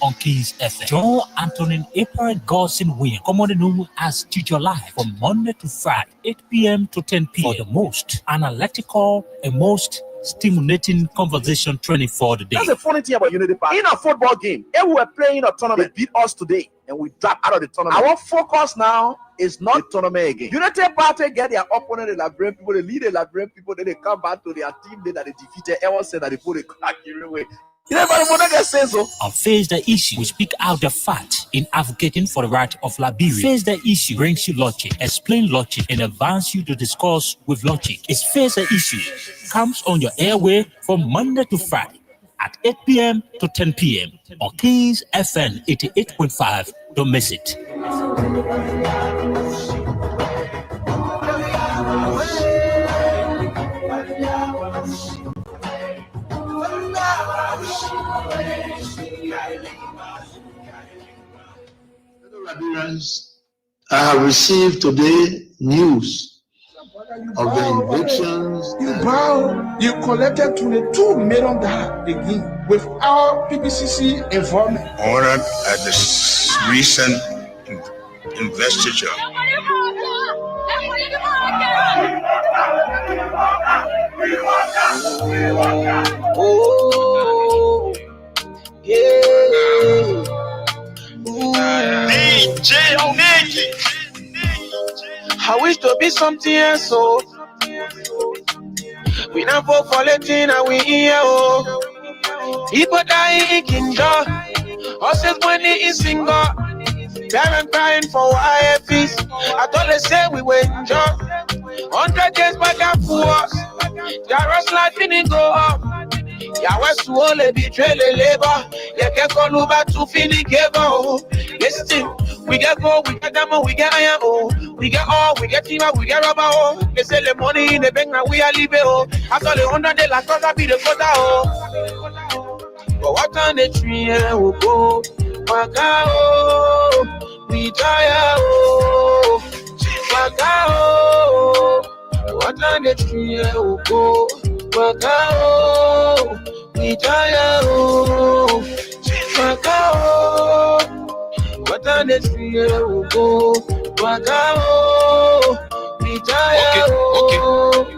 on Keys FM. John Antonin April Gossin Win, commonly known as Teacher Live, from Monday to Friday, 8 p.m. to 10 p.m. for the most analytical and most stimulating conversation training for the day. That's the funny thing about Unity Park. In a football game, if we were playing a tournament, they beat us today and we drop out of the tournament. Our focus now is not the tournament again. Unity Party get their opponent, the Liberian people, they lead the Liberian people, then they come back to their team that they defeated. Everyone said that they put a crack away. And face the issue. We speak out the fact in advocating for the right of Liberia. Face the issue brings you logic, explain logic, and advance you to discuss with logic. It's Face the Issue comes on your airway from Monday to Friday at 8 p.m. to 10 p.m. on Keys FM 88.5. Don't miss it. I have received today news of the evictions. You collected $22 million again without PPCC involvement. Honored at this recent investiture. Oh, yeah. DJ Onegi. I wish to be something else, so we not vote for Latin and we here, oh. People dying in Kinja, horses money in single, parents crying for IFs. I thought they say we were in job, 100 days back and forth, Jaros life didn't go up. Yahweh Suole betray the labor. You can't call over to finish give. Listen, we get gold, we get diamond, we get iron, oh. We get all, we get timber, we get rubber, oh. They sell the money in the bank, now we are leaving, oh. After the 100 days, last quarter be the quarter, oh. But what on the tree, oh, go. Waka, oh. We tire, oh. Waka, oh. What on the tree, oh, go. Waka, oh. We tire, oh. Waka, oh. What on the tree, oh, go. Waka, oh. We tire, oh.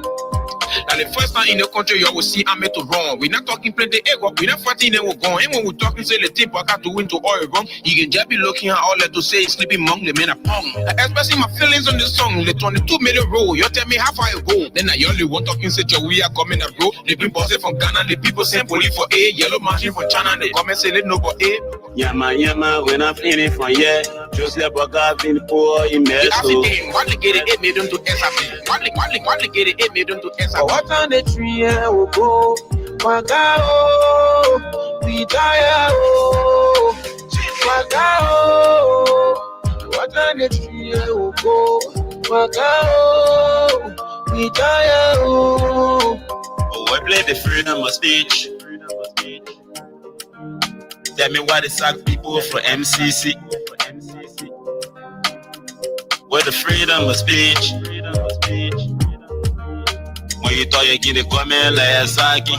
And the first time in the country you will see I'm to wrong. We're not talking plenty ego, we're not fighting and we're going. And when we're talking, say the tip I got to win to all wrong. You can just be looking at all that to say sleeping among the men are pong. Expressing my feelings on this song, the 22 million roll. You tell me how far you go. Then I only want talking say we are coming up, bro. They been bossing from Ghana, the people send police for A, yellow machine for China, they come and say let no go A. Yama, when I'm feeling for yeah. Joseph Boga been poor in mess. One get it, made them to SAP. One get it, made them to SAP. What on the tree, oh, go. Waka, oh. We tire, oh. Waka, oh. What on the tree, oh, go. Waka, oh. We tire, oh. Oh, I play the freedom of speech. Tell me why they sack people for MCC. Where the freedom of speech. When you thought you get the comment like Saki.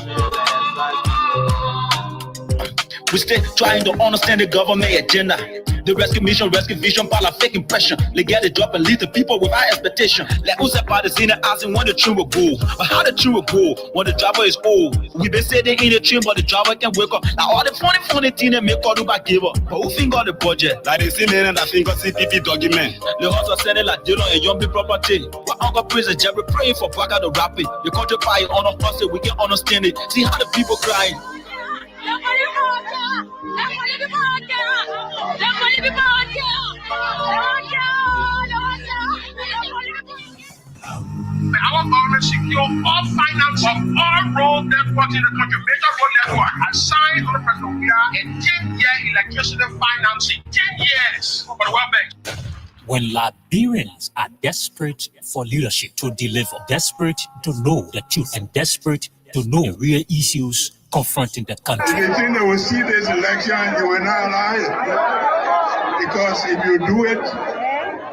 We still trying to understand the government agenda. The rescue mission, rescue vision, by a fake impression. They get the job and lead the people without expectation. Like who's that part is in the asking when the train will go. But how the train will go when the driver is old? We been sitting in the train, but the driver can wake up. Now all the funny things they make all do back give up. But who think on the budget? Like they see me and I think of CPP document. The house are sending like Dillon and Young Big Property. But Uncle Prison Jerry praying for Baka the rapping. The country fire on a hustle, we can understand it. See how the people crying. Our government secure all finance of all road networks in the country, major road network, and signed on the president. We are a 10-year electricity financing. 10 years for the World Bank. When Liberians are desperate for leadership to deliver, desperate to know the truth, and desperate to know the real issues confronting the country. If you think they will see this election, you will not lie. Because if you do it,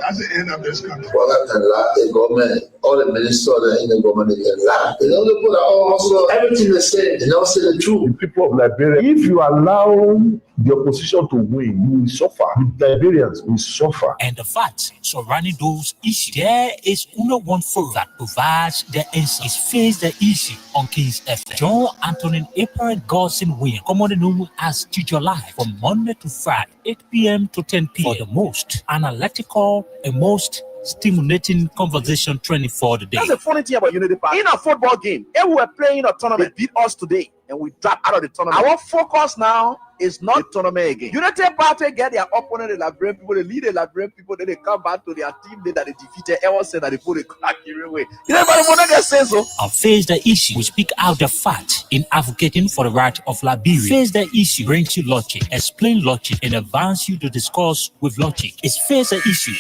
that's the end of this country. Well, I can laugh the government, all the ministers that are in the government, they can laugh. They know the people are also everything they say, they don't say the truth. The people of Liberia, if you allow the opposition to win, you will suffer. The Liberians will suffer. And the facts surrounding those issues. There is only one forum that provides the answer. It's Face the Issue on Kings FM. John Antonin April Godson William, commonly known as Teacher Live, from Monday to Friday, 8 p.m. to 10 p.m. for the most analytical and most stimulating conversation training for the day. That's the funny thing about Unity Park. In a football game, if we were playing a tournament, they beat us today and we drop out of the tournament. Our focus now is not the tournament again. Unity Party get their opponent, the Liberian people, they lead the Liberian people, then they come back to their team that they defeated. Everyone said that they put a crack away. You know, everybody want to say so. On Face the Issue, we speak out the fact in advocating for the right of Liberia. Face the Issue brings you logic, explain logic, and advance you to discuss with logic. It's Face the Issue.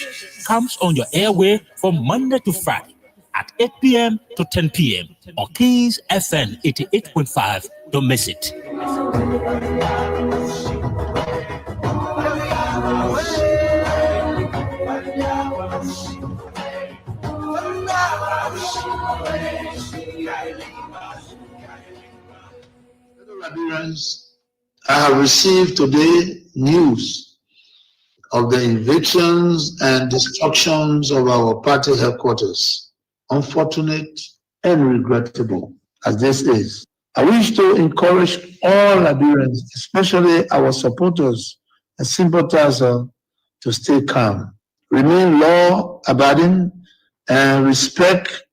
Comes on your airway from Monday to Friday at 8 p.m. to 10 p.m. on Kings FM 88.5. Don't miss it. Liberians, I have received today news of the evictions and destructions of our party headquarters. Unfortunate and regrettable as this is. I wish to encourage all Liberians, especially our supporters and sympathizers, to stay calm, remain law-abiding, and respect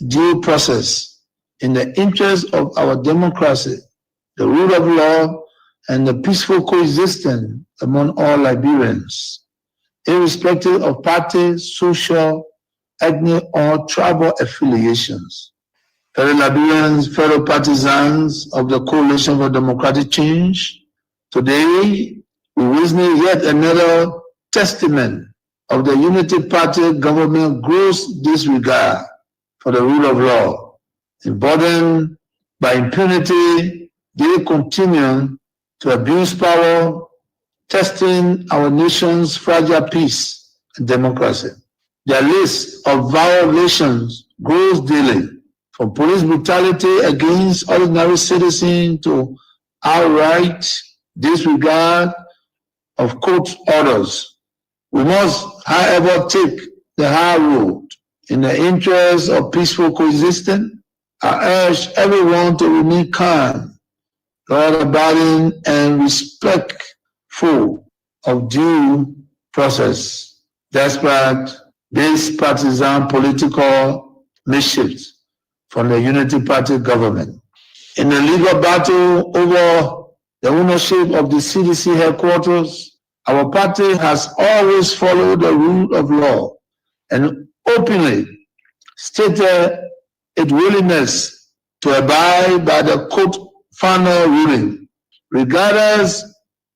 due process in the interest of our democracy, the rule of law, and the peaceful coexistence among all Liberians, irrespective of party, social, ethnic, or tribal affiliations. Fellow Liberians, fellow partisans of the Coalition for Democratic Change, today we witness yet another testament of the Unity Party government gross disregard for the rule of law. Emboldened by impunity, they continue to abuse power, testing our nation's fragile peace and democracy. Their list of violations grows daily, from police brutality against ordinary citizens to outright disregard of court orders. We must, however, take the high road. In the interest of peaceful coexistence, I urge everyone to remain calm, law-abiding, and respectful of due process, despite this partisan political mischiefs from the Unity Party government. In the legal battle over the ownership of the CDC headquarters, our party has always followed the rule of law and openly stated its willingness to abide by the court final ruling, regardless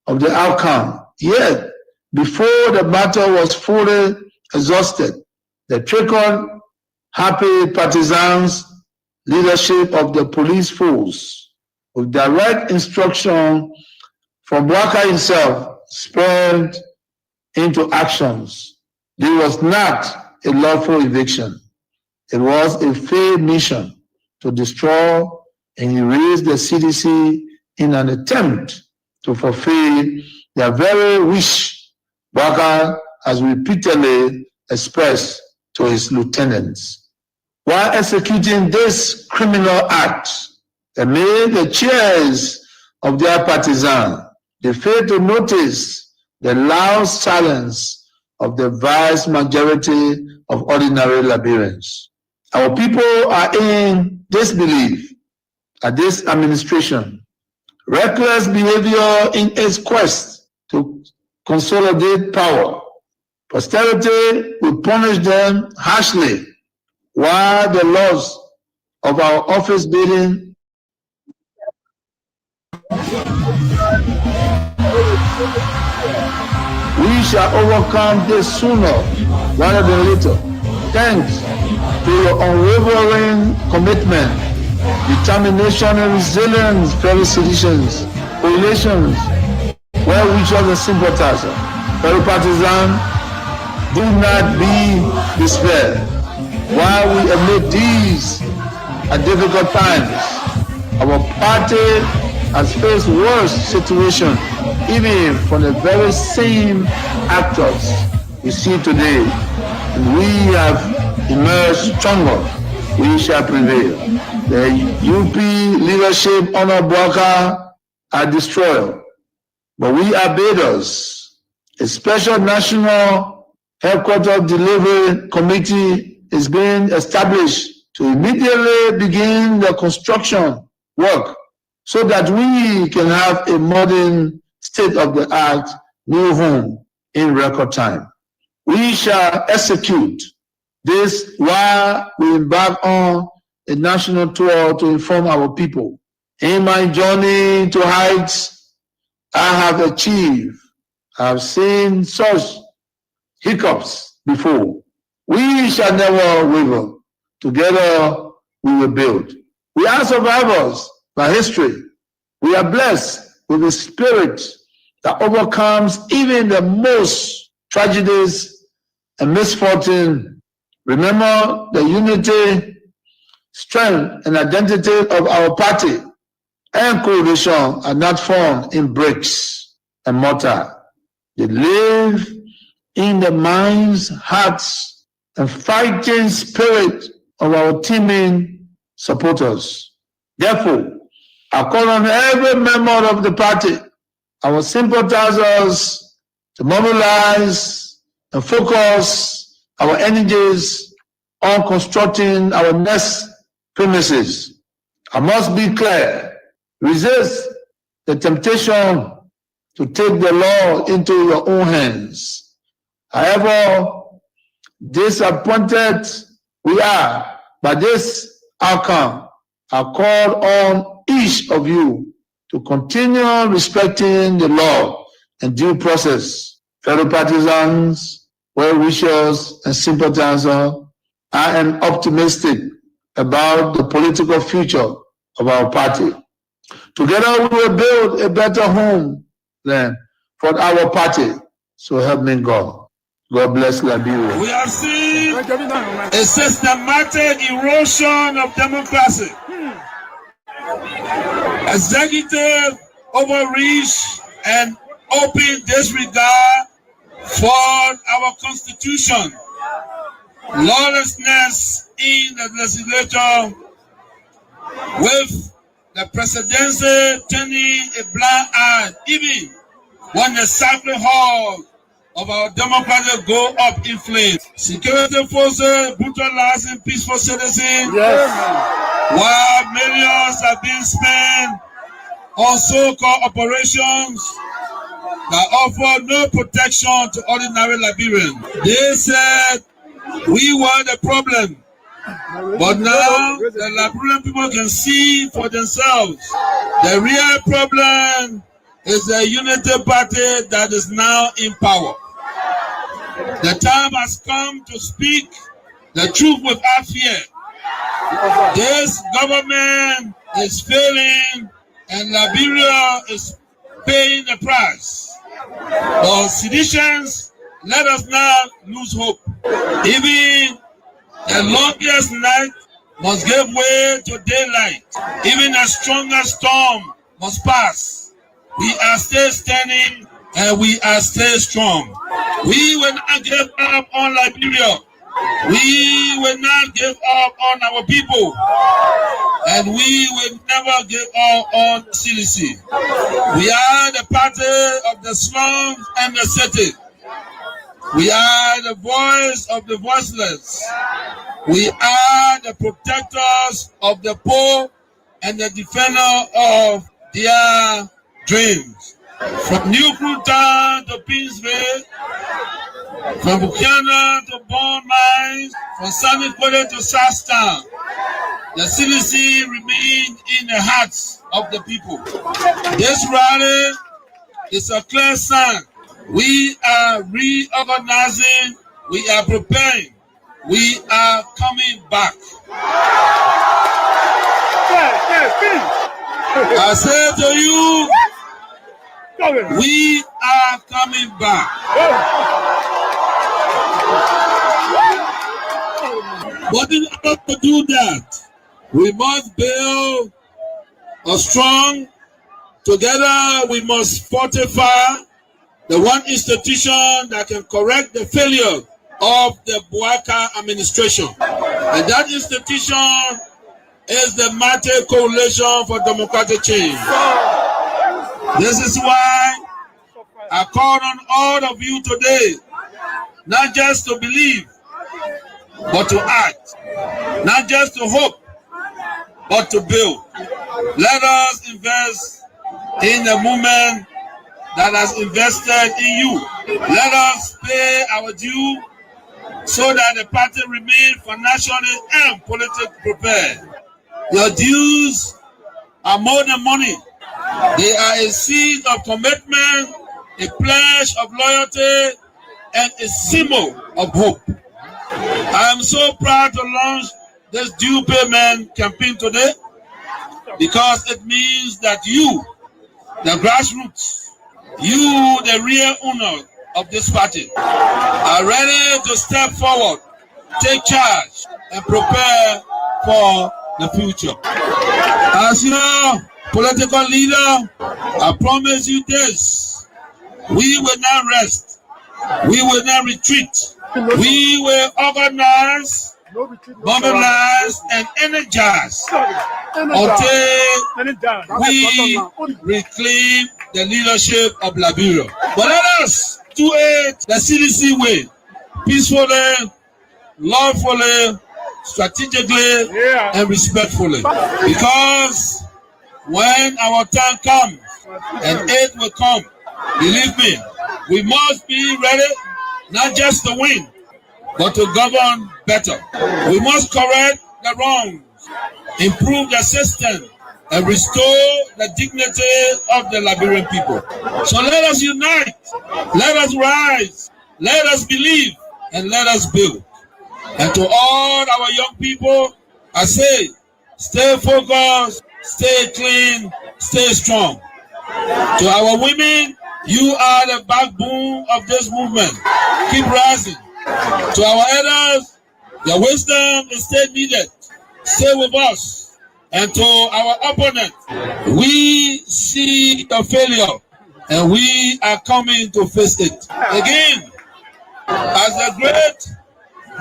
of the outcome. Yet, before the battle was fully exhausted, the trickled, happy partisans leadership of the police force, with direct instruction from Waka himself, spurred into actions. There was not a lawful eviction. It was a failed mission to destroy and erase the CDC in an attempt to fulfill their very wish Waka has repeatedly expressed to his lieutenants. While executing this criminal act, they made the cheers of their partisans. They failed to notice the loud silence of the vast majority of ordinary Liberians. Our people are in disbelief at this administration. Reckless behavior in its quest to consolidate power. Posterity will punish them harshly, while the laws of our office building we shall overcome this sooner rather than later. Thanks to your unwavering commitment, determination, and resilience, fellow citizens, coalitions, well-wishers and sympathizers, fellow partisans, do not be despaired. While we admit these are difficult times, our party has faced worse situations even from the very same actors we see today. And we have emerged stronger. We shall prevail. The UP leadership under Boubacar are destroyed, but we are builders. A special national headquarters delivery committee is being established to immediately begin the construction work so that we can have a modern state-of-the-art new home in record time. We shall execute this while we embark on a national tour to inform our people. In my journey to heights I have achieved, I have seen such hiccups before. We shall never waver. Together we will build. We are survivors by history. We are blessed with a spirit that overcomes even the most tragedies and misfortune. Remember, the unity, strength, and identity of our party and coalition are not formed in bricks and mortar. They live in the minds, hearts, and fighting spirit of our teaming supporters. Therefore, I call on every member of the party, our sympathizers, to mobilize and focus our energies on constructing our next premises. I must be clear, resist the temptation to take the law into your own hands. However disappointed we are by this outcome, I call on each of you to continue respecting the law and due process. Fellow partisans, well-wishers, and sympathizers, I am optimistic about the political future of our party. Together we will build a better home land for our party. So help me God. God bless Liberia. We have seen a systematic erosion of democracy. Executive overreach and open disregard for our constitution. Lawlessness in the legislature, with the presidency turning a blind eye even when the sacred hall of our democracy go up in flames. Security forces brutalizing peaceful citizens, while millions are being spent on so-called operations that offer no protection to ordinary Liberians. They said we were the problem, but now the Liberian people can see for themselves. The real problem is the unity party that is now in power. The time has come to speak the truth without fear. This government is failing and Liberia is paying the price. For seditions, let us not lose hope. Even the longest night must give way to daylight. Even a stronger storm must pass. We are still standing and we are still strong. We will not give up on Liberia. We will not give up on our people. And we will never give up on CDC. We are the party of the slums and the city. We are the voice of the voiceless. We are the protectors of the poor and the defender of their dreams. From New Fruta to Pinsville, from Buchanan to Bond Mines, from Sunny Quarter to Southtown, the CDC remains in the hearts of the people. This rally is a clear sign. We are reorganizing, we are preparing, we are coming back. I say to you, we are coming back. But in order to do that, we must build a strong Together, we must fortify the one institution that can correct the failure of the Bouaka administration. And that institution is the Mighty Coalition for Democratic Change. This is why I call on all of you today, not just to believe, but to act. Not just to hope, but to build. Let us invest in the movement that has invested in you. Let us pay our due so that the party remains financially and politically prepared. Your dues are more than money. They are a seed of commitment, a pledge of loyalty, and a symbol of hope. I am so proud to launch this due payment campaign today because it means that you, the grassroots, you, the real owner of this party, are ready to step forward, take charge, and prepare for the future. As your political leader, I promise you this: we will not rest, we will not retreat, we will organize, mobilize, and energize until we reclaim the leadership of Liberia. But let us do it the CDC way, peacefully, lawfully, strategically, and respectfully. Because when our time comes, and it will come, believe me, we must be ready not just to win, but to govern better. We must correct the wrongs, improve the system, and restore the dignity of the Liberian people. So let us unite, let us rise, let us believe, and let us build. And to all our young people, I say, stay focused, stay clean, stay strong. To our women, you are the backbone of this movement. Keep rising. To our elders, your wisdom is still needed. Stay with us. And to our opponents, we see the failure and we are coming to face it. Again, as the great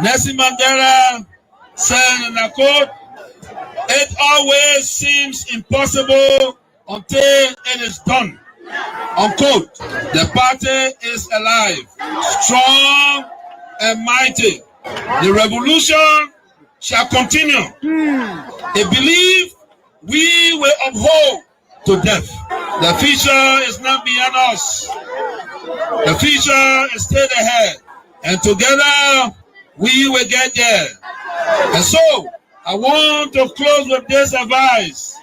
Nelson Mandela said in a quote, it always seems impossible until it is done. Unquote. The party is alive, strong and mighty. The revolution shall continue. They believe we will uphold to death. The future is not beyond us. The future is straight ahead. And together we will get there. And so I want to close with this advice.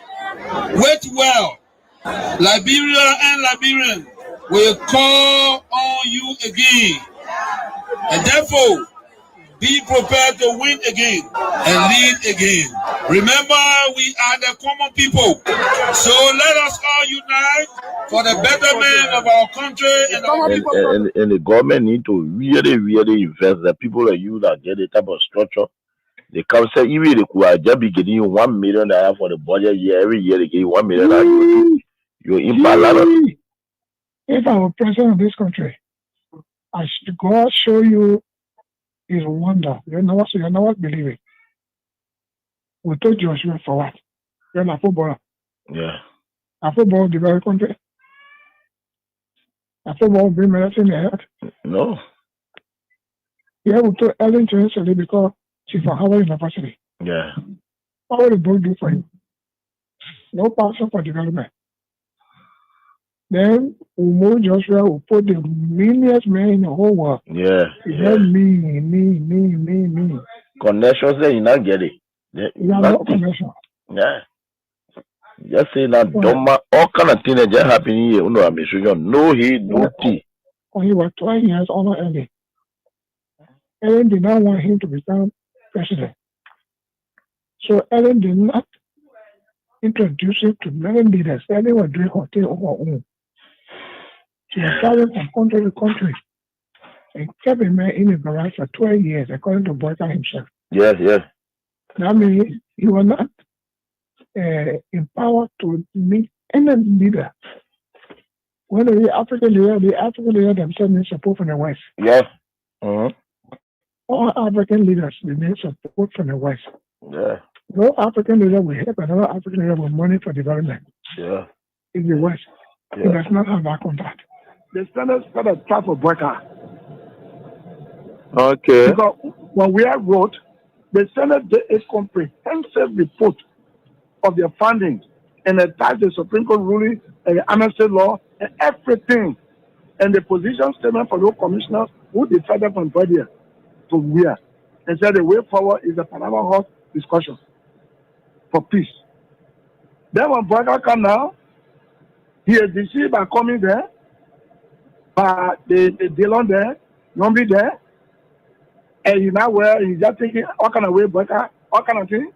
Wait well. Liberia and Liberians will call on you again. And therefore, be prepared to win again and lead again. Remember, we are the common people. So let us all unite for the betterment of our country and our people. And the government need to really invest. The people like you that get the type of structure. They come say, even they could just be getting you $1 million for the budget year. Every year they give you $1 million. You impact a lot of things. If I were president of this country, I should God show you His wonder. You're not believing. We told Joshua for what? You're not footballer. Yeah. A football the very country. A football bring medicine in the head. No. Yeah, we told Ellen to because she's from Howard University. Yeah. What will the board do for you? No passion for development. Then Umo Joshua will put the millions men in the whole world. Yeah. Yeah. Me. Connections there, you not get it. You have no connection. Yeah. Just say that all kind of things that just happen here. No he, no tea. When he was 12 years old early, Ellen did not want him to become president. So Ellen did not introduce him to many leaders. Ellen was doing her thing on her own. She was traveling from country to country and kept a man in the garage for 12 years, according to Bouaka himself. Yes. That means he was not empowered to meet Any leader, whether the African leader themselves need support from the West. Yes. Mm-hmm. All African leaders they need support from the West. Yeah. No African leader will help another African leader with money for development. Yeah. In the West. Yeah. It does not have that contract. The Senate set a trap for Boyka. Okay. Because when we have wrote, the Senate did a comprehensive report of their funding and attached the Supreme Court ruling and the amnesty law and everything. And the position statement for those commissioners who decided from Bodia to where. And said the way forward is a Panama House discussion for peace. Then when Boyka come now, he is deceived by coming there, by the Dillon there, Nombi there, and he now where he's just thinking all kind of way, Boyka, all kind of thing.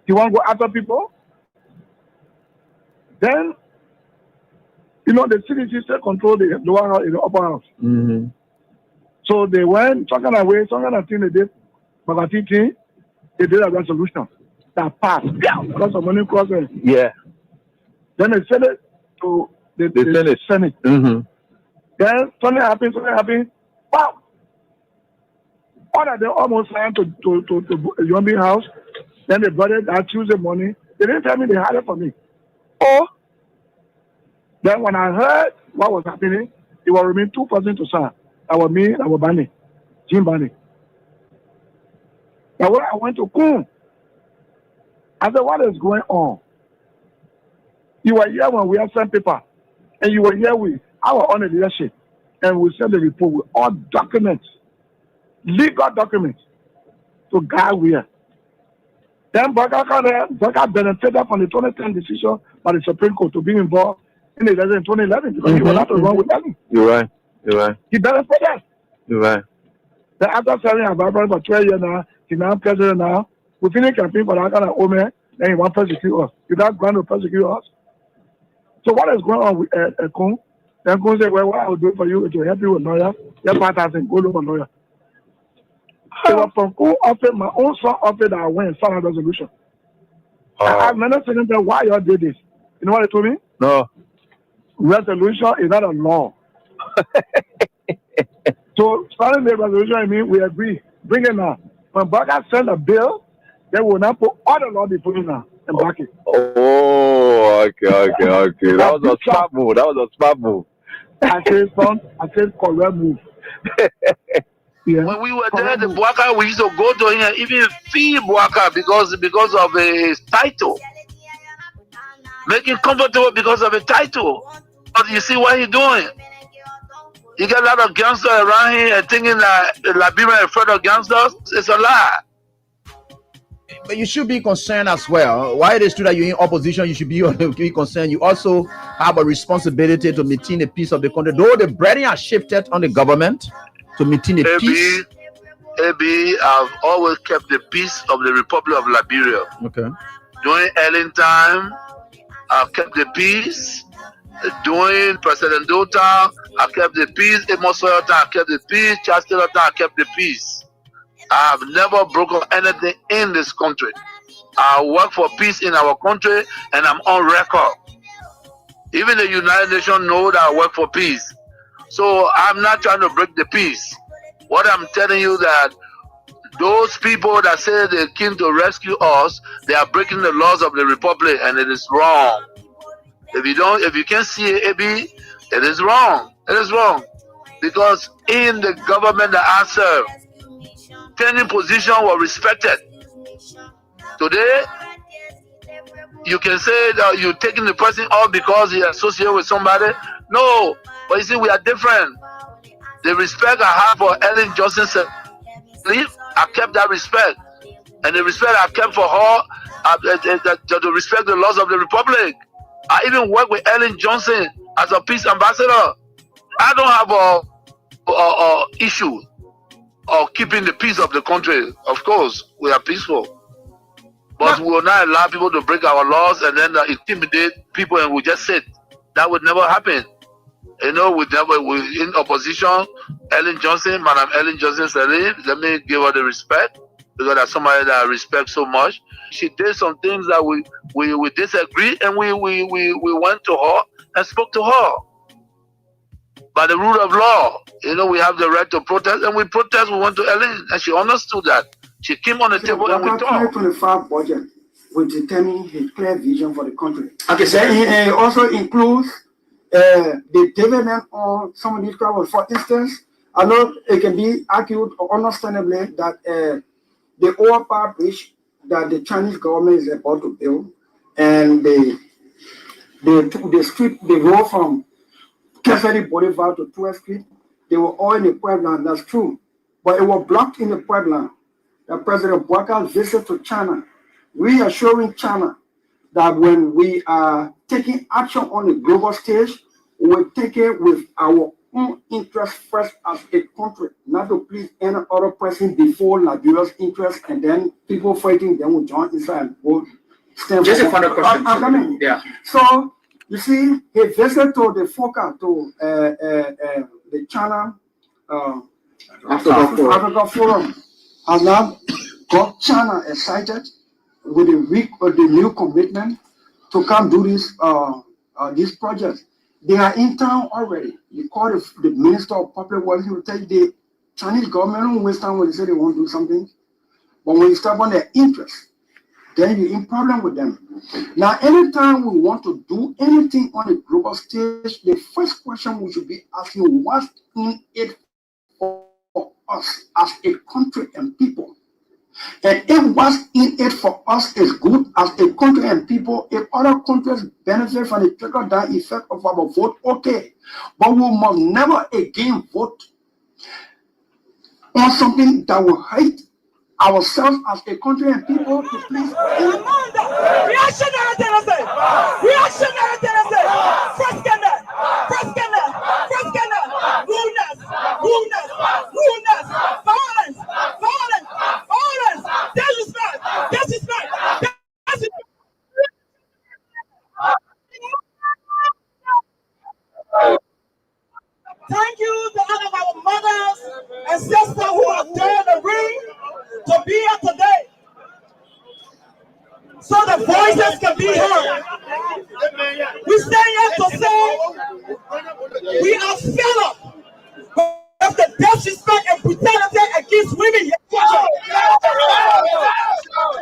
He won't go after people. Then, you know, the CDC still control the lower house, the upper house. Mm-hmm. So they went, some kind of way, some kind of thing they did, Bagatiti, they did a resolution that passed. Yeah, because of money crossing. Yeah. Then they sent it to the Senate. Mm-hmm. Then something happened. Wow! All that they almost signed to Yombi house. Then they brought it that Tuesday morning. They didn't tell me they had it for me. Oh! Then when I heard what was happening, it was remain 2 persons to sign. That was me, that was Bani, Jim Bani. But when I went to Kun, I said, what is going on? You were here when we had sent paper, and you were here with our own leadership, and we sent the report with all documents, legal documents, to guide where. Then Boyka benefited from the 2010 decision by the Supreme Court to be involved in the election in 2011 because he was not wrong with them. You're right. He benefited. You're right. Then after serving about for 12 years now, he's now president now. We finished campaign for that kind of old man, then he wants to persecute us. He does going to persecute us. So what is going on with Kun? Then Kun said, well, what I will do for you is to help you with lawyer. Your partners and go look for lawyer. It was from Kun office, my own son office that I went and signed a resolution. I've never seen them why you all did this. You know what they told me? No. Resolution is not a law. So starting the resolution, I mean, we agree. Bring it now. When Boyka send a bill, they will not put all the law they put in now and back it. Oh, okay. That was a smart move. I said correct move. Yeah. When we were there, the Boyka, we used to go to him and even fee Boyka because of his title. Make him comfortable because of a title. But you see what he's doing? You get a lot of gangsters around here and thinking that Liberia is afraid of gangsters. It's a lie. But you should be concerned as well. Why it is true that you're in opposition, you should be concerned. You also have a responsibility to maintain the peace of the country. Though the burden has shifted on the government to maintain the peace. I've always kept the peace of the Republic of Liberia. Okay. During Ellen time, I've kept the peace. During President Dota, I kept the peace. Amos Soyota, I kept the peace. Charles Taylor, I kept the peace. I have never broken anything in this country. I work for peace in our country, and I'm on record. Even the United Nations know that I work for peace. So I'm not trying to break the peace. What I'm telling you that those people that say they came to rescue us, they are breaking the laws of the Republic, and it is wrong. If you can't see it, AB, it is wrong. It is wrong. Because in the government that I serve, any position was respected. Today, you can say that you're taking the person off because he associated with somebody. No, but you see, we are different. The respect I have for Ellen Johnson, I kept that respect. And the respect I kept for her, to respect the laws of the Republic. I even work with Ellen Johnson as a peace ambassador. I don't have a issue of keeping the peace of the country. Of course, we are peaceful. But we will not allow people to break our laws and then intimidate people and we just sit. That would never happen. You know, we in opposition, Ellen Johnson, Madam Ellen Johnson said, let me give her the respect because that's somebody that I respect so much. She did some things that we disagree, and we went to her and spoke to her. By the rule of law, we have the right to protest, and we protest. We went to Ellen, and she understood that. She came on the table and we talked. The 2025 budget will determine his clear vision for the country. Okay, so it also includes the dividend on some of these travels. For instance, I know it can be argued or understandably that the overpass bridge that the Chinese government is about to build, and the road from Cassidy Boulevard to 12th Street, they were all in the pipeline. That's true, but it was blocked in the pipeline. The President Bouakar's visit to China, reassuring China that when we are taking action on the global stage, we will take it with our own interest first as a country, not to please any other person before Liberia's interest, and then people fighting, then we join inside and go stand. Just a final question. I'm coming. Yeah. So you see, he visited to the FOCA, to the China Africa Forum, has now got China excited with the new commitment to come do these projects. They are in town already. You call the Minister of Public Works, he will tell you the Chinese government don't waste time when they say they want to do something. But when you step on their interest, then you're in problem with them. Now, anytime we want to do anything on the global stage, the first question we should be asking, what's in it for us as a country and people? And if what's in it for us is good as a country and people, if other countries benefit from the trickle-down effect of our vote, okay. But we must never again vote on something that will hurt ourselves as a country and people to please. Thank you to all of our mothers and sisters who have turned the ring to be here today, so the voices can be heard. We stand here to say we are fed up with the disrespect and brutality against women.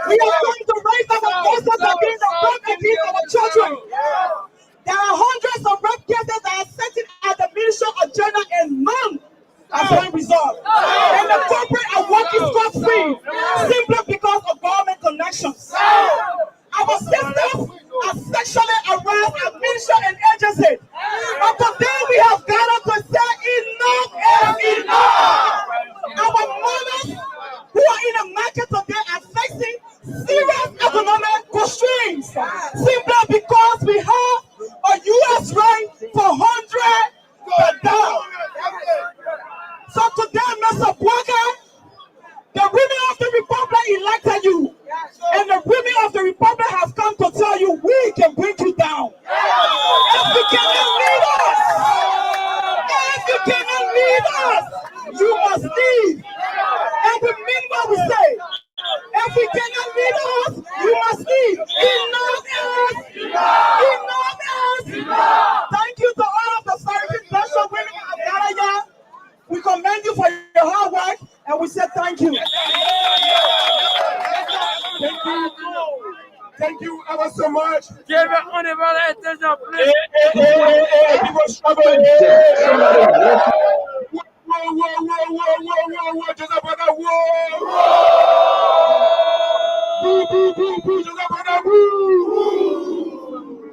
We are going to raise our voices against the rape against our children. There are hundreds of rape cases that are sitting at the ministerial agenda and none has been resolved. And the corporate are working scot-free simply because of government connections. Our sisters are sexually harassed at ministry and agencies. But today we have gathered to say enough is enough. Our mothers who are in the market today are facing serious economic constraints simply because we have a U.S. rate for 100 per dollar. So today, Mr. Bouakar, the women of the Republic elected you, and the women of the Republic have come to tell you we can bring you down. If you cannot lead us, you must leave. And we mean what we say. If you cannot lead us, you must leave. Thank you to all of the serving special women of Ghana. We commend you for your hard work, and we say thank you. Thank you. Thank you ever so much. Give it honorable attention, please. People struggle. Whoa, Joseph Bada, whoa. Boo, Joseph Bada, boo.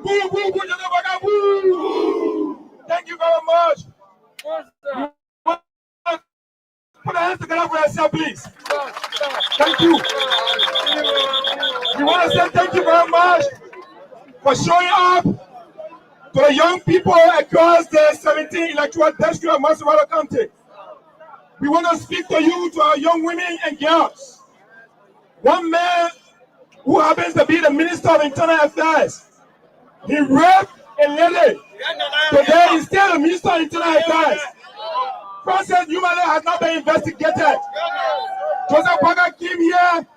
Boo, Joseph Bada, boo. Thank you very much. Put your hands together for yourself, please. Thank you. We want to say thank you very much for showing up to the young people across the 17 electoral district of Massachusetts County. We want to speak to you, to our young women and girls. One man who happens to be the Minister of Internal Affairs, he raped a lady. Today he's still the Minister of Internal Affairs. Francis Yumale has not been investigated. Joseph Parker came here.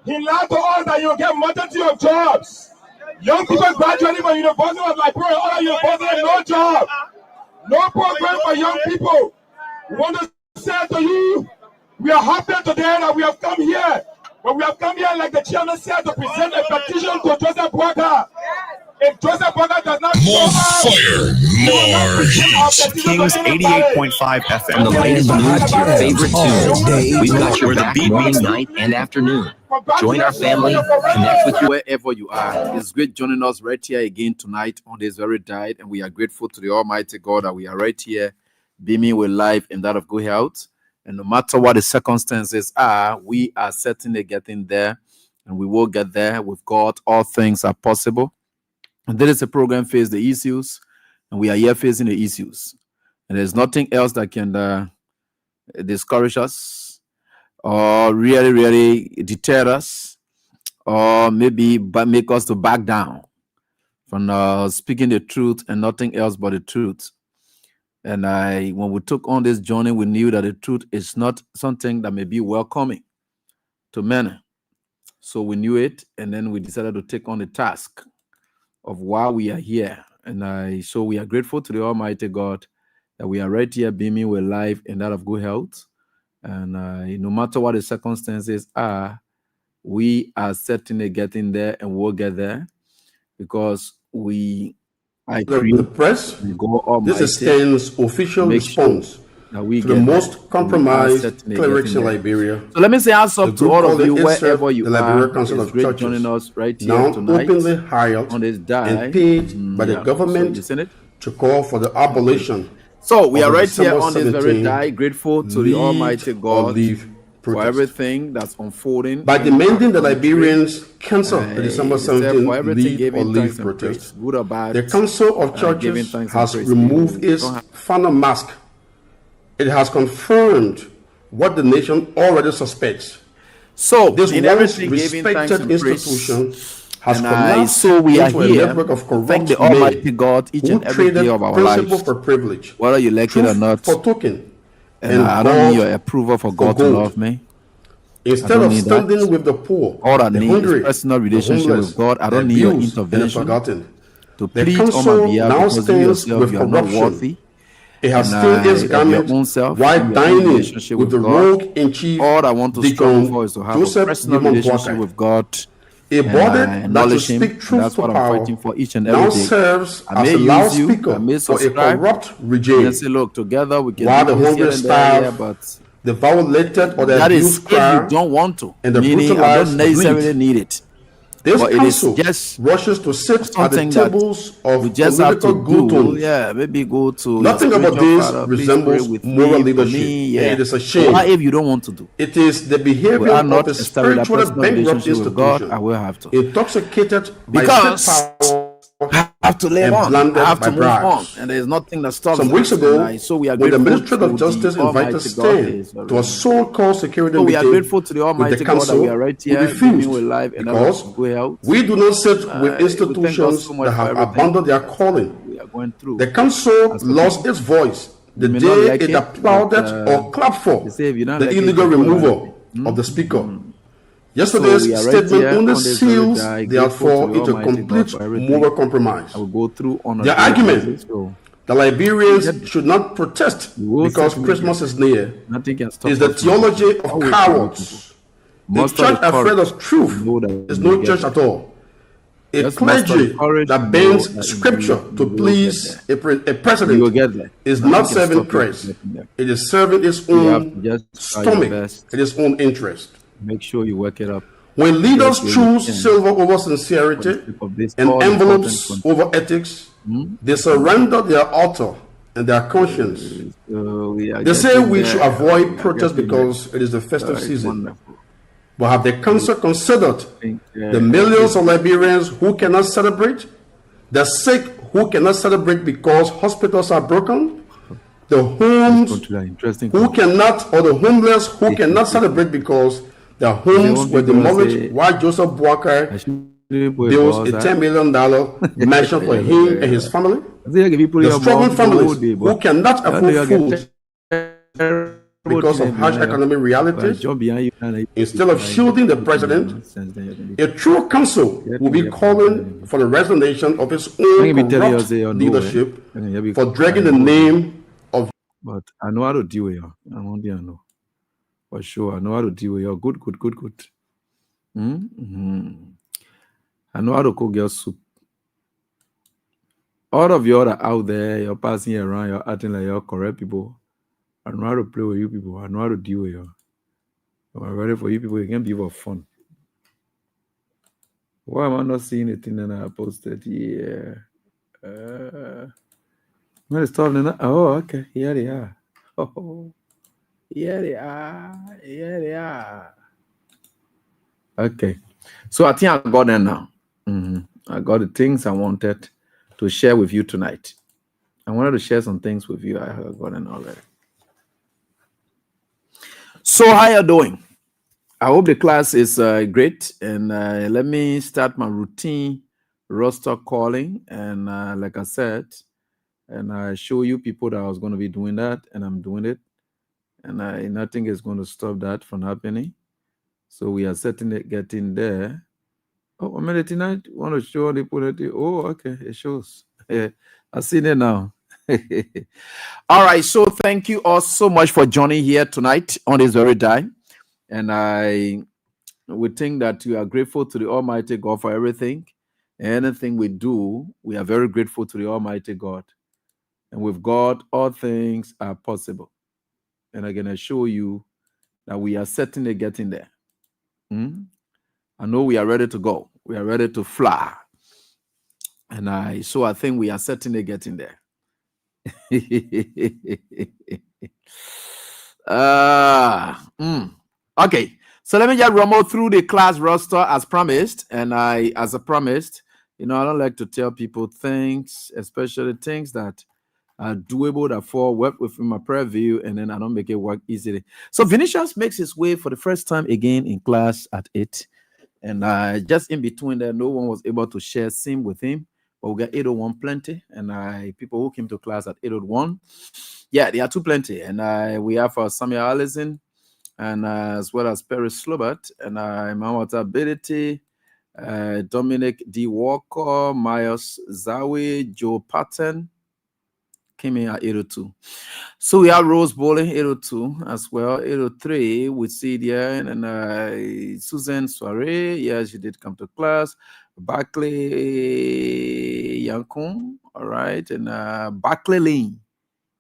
He lied to us that you'll get multitude of jobs. Young people graduating from University of Liberia, other universities, no job. No program for young people. We want to say to you, we are happy today that we have come here. But we have come here, like the chairman said, to present a petition to Joseph Parker. If Joseph Parker does not more fire, more heat. Kings 88.5 FM. The latest news to your favorite tunes. We've got your back morning, night, and afternoon. Join our family, connect with you wherever you are. It's great joining us right here again tonight on this very night, and we are grateful to the Almighty God that we are right here, beaming with life and that of good health. And no matter what the circumstances are, we are certainly getting there, and we will get there. With God, all things are possible. And this is a program, Face the Issues, and we are here facing the issues. And there's nothing else that can discourage us or really deter us or maybe make us to back down from speaking the truth and nothing else but the truth. And when we took on this journey, we knew that the truth is not something that may be welcoming to many. So we knew it, and then we decided to take on the task of why we are here. And so we are grateful to the Almighty God that we are right here beaming with life and that of good health. And no matter what the circumstances are, we are certainly getting there, and we'll get there because the press. This is Ken's official response to the most compromised clerics in Liberia. So let me say hands up to all of you wherever you are. Council of Churches, joining us right here now tonight, openly hired on this and paid by the government to call for the abolition. So we are right here on this very day, grateful to the Almighty God for everything that's unfolding. By demanding the Liberians cancel the December 17th leave or leave protest, the Council of Churches has removed its final mask. It has confirmed what the nation already suspects. So this once respected institution has collapsed so we are into a here. network of corrupt Thank the Almighty God each and every day of our lives, for privilege, whether you like it or not. For token, and I don't need your approval for God to love me. Instead of standing with the poor, all I the need hungry, is personal relationship homeless, with God. I don't the need your abused, intervention and forgotten. to The plead on council my behalf now because you stands yourself with you are not corruption. worthy. It has And stained its of garment your own self, while your own dining relationship with the God. rogue in chief. All I want to strive for is to have a Joseph personal Dimon relationship Boakai. with God. A And body I that to acknowledge him, speak and truth that's to what I'm power fighting for each and now every day. serves I as may a use you, loudspeaker I may for a subscribe, corrupt and regime. say, look, together we can While do the this hungry here and there, starve, but the violated or the that is abused if you cry, don't want to. and the Meaning, I brutalized don't necessarily bleed. need it. This But it is council just rushes to sit at the something that tables of we just have political to do. gluttons. Yeah, maybe go to Nothing your about spiritual this father, please resembles pray with moral me, for leadership. me. And Yeah. it is a So shame. why if you don't want to do? It is the behavior We are of not a established a spiritually personal bankrupt relationship with God. institution, I will have to. intoxicated by Because state power I have to live and on. blinded I have by to move on. bribes. And there is nothing that stops Some weeks that. ago, And so we are when the grateful Ministry of to Justice the invited Almighty God. Stan to a so-called security So we are meeting grateful to the with Almighty the God that council, we are right we here, refused living with life and because good health. we do not sit with We thank God institutions so much that for have everything abandoned their calling. we are going through. The council As for lost people. its voice the You may day not like it it, applauded but, or clapped for they say if you don't the like it, illegal you don't like removal of the speaker. So Yesterday's we are right statement here only on this very seals, day, therefore, grateful to the into Almighty God complete for everything. moral compromise. I will go through on a Their daily argument basis, so the Liberians should not protest will because certainly Christmas is near nothing can stop is the us from theology of always cowards. A Muster church the afraid courage of truth know that is we no will church get at all. A Just muster clergy the courage that to know bends that scripture we to will please get a You will president get there. is Nothing not can serving stop you from Christ. getting there. It is serving its You have own to just try your stomach, best. its own interest. Make sure you work it up. When leaders Best way you choose can. silver over For the sincerity sake of this and all envelopes important over ethics, they surrender their altar and their conscience. we are They say getting we there. should We avoid are protest getting because it is the festive It's season. wonderful. But have the council considered Think, the millions of Liberians who cannot celebrate, the sick who cannot celebrate because hospitals are broken, the homes interesting who cannot, or the homeless who cannot celebrate because their homes were demolished while Joseph Boakai builds a $10 million mansion for him and his family? The struggling families who cannot afford food because of harsh economic realities. Instead of shielding the president, a true council will be calling for the resignation of his own corrupt leadership for dragging the name of. But I know how to deal with you. I want you to know. For sure, I know how to deal with you. Good. I know how to cook your soup. All of you are out there, you're passing around, you're acting like you're correct people. I know how to play with you people. I know how to deal with you. I'm ready for you people. You can be for fun. Why am I not seeing anything that I posted here? When it's talking, oh, okay. Here they are. Oh, here they are. Okay. So I think I got them now. I got the things I wanted to share with you tonight. I wanted to share some things with you. I have got them already. So how you doing? I hope the class is great. And let me start my routine roster calling. And like I said, and I show you people that I was going to be doing that, and I'm doing it. And nothing is going to stop that from happening. So we are certainly getting there. Oh, a minute tonight. Want to show the people that? Oh, okay, it shows. I see it now. All right. So thank you all so much for joining here tonight on this very day. And I would think that we are grateful to the Almighty God for everything. Anything we do, we are very grateful to the Almighty God. And with God, all things are possible. And I'm going to show you that we are certainly getting there. I know we are ready to go. We are ready to fly. And I think we are certainly getting there. Okay. So let me just rumble through the class roster as promised. And as I promised, I don't like to tell people things, especially things that are doable, that fall work within my purview, and then I don't make it work easily. So Vinicius makes his way for the first time again in class at 8. And just in between there, no one was able to share sim with him. But we got 801 plenty. And people who came to class at 801. Yeah, there are two plenty. And we have Samuel Allison, and as well as Perry Slobert, and Mamata Ability, Dominic D. Walker, Myers Zawi, Joe Patton came in at 802. So we have Rose Bowling 802 as well. 803 we see there, and Susan Soiree, yeah, she did come to class. Barclay Yankun, all right, and Barclay Lane.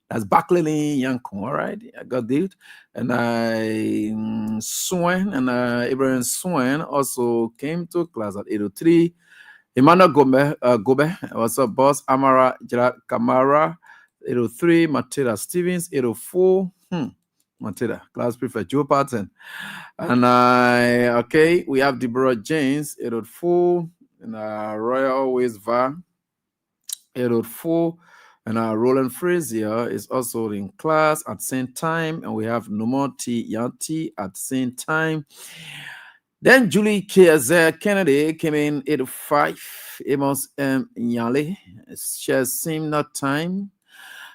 That's Barclay Lane Yankun, all right. I got that. And Swen and Abraham Swen also came to class at 803. Emmanuel Gobe, also boss Amara Gerard Kamara, 803. Matilda Stevens, 804. Matilda, class prefect Joe Patton. And okay, we have Deborah James, 804. And Royal Always Va, 804. And Roland Frazier is also in class at the same time. And we have Nomoti Yanti at the same time. Then Julie Kiazer Kennedy came in 805. Amos M. Nyale shares same not time.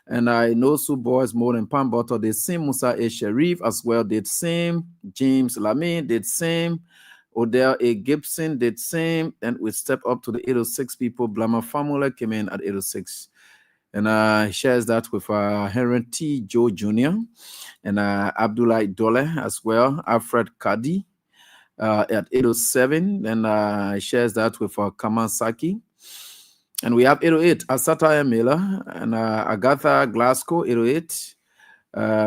And I know Sue Boys more than Pam Butter did same. Musa A. Sharif as well did same. James Lamy did same. Odell A. Gibson did same. And we step up to the 806 people. Blama Famula came in at 806. And he shares that with Henry T. Joe Jr. and Abdullah Dole as well. Alfred Kadi at 807. Then he shares that with Kamasaki. And we have 808, Asata Miller and Agatha Glasgow, 808.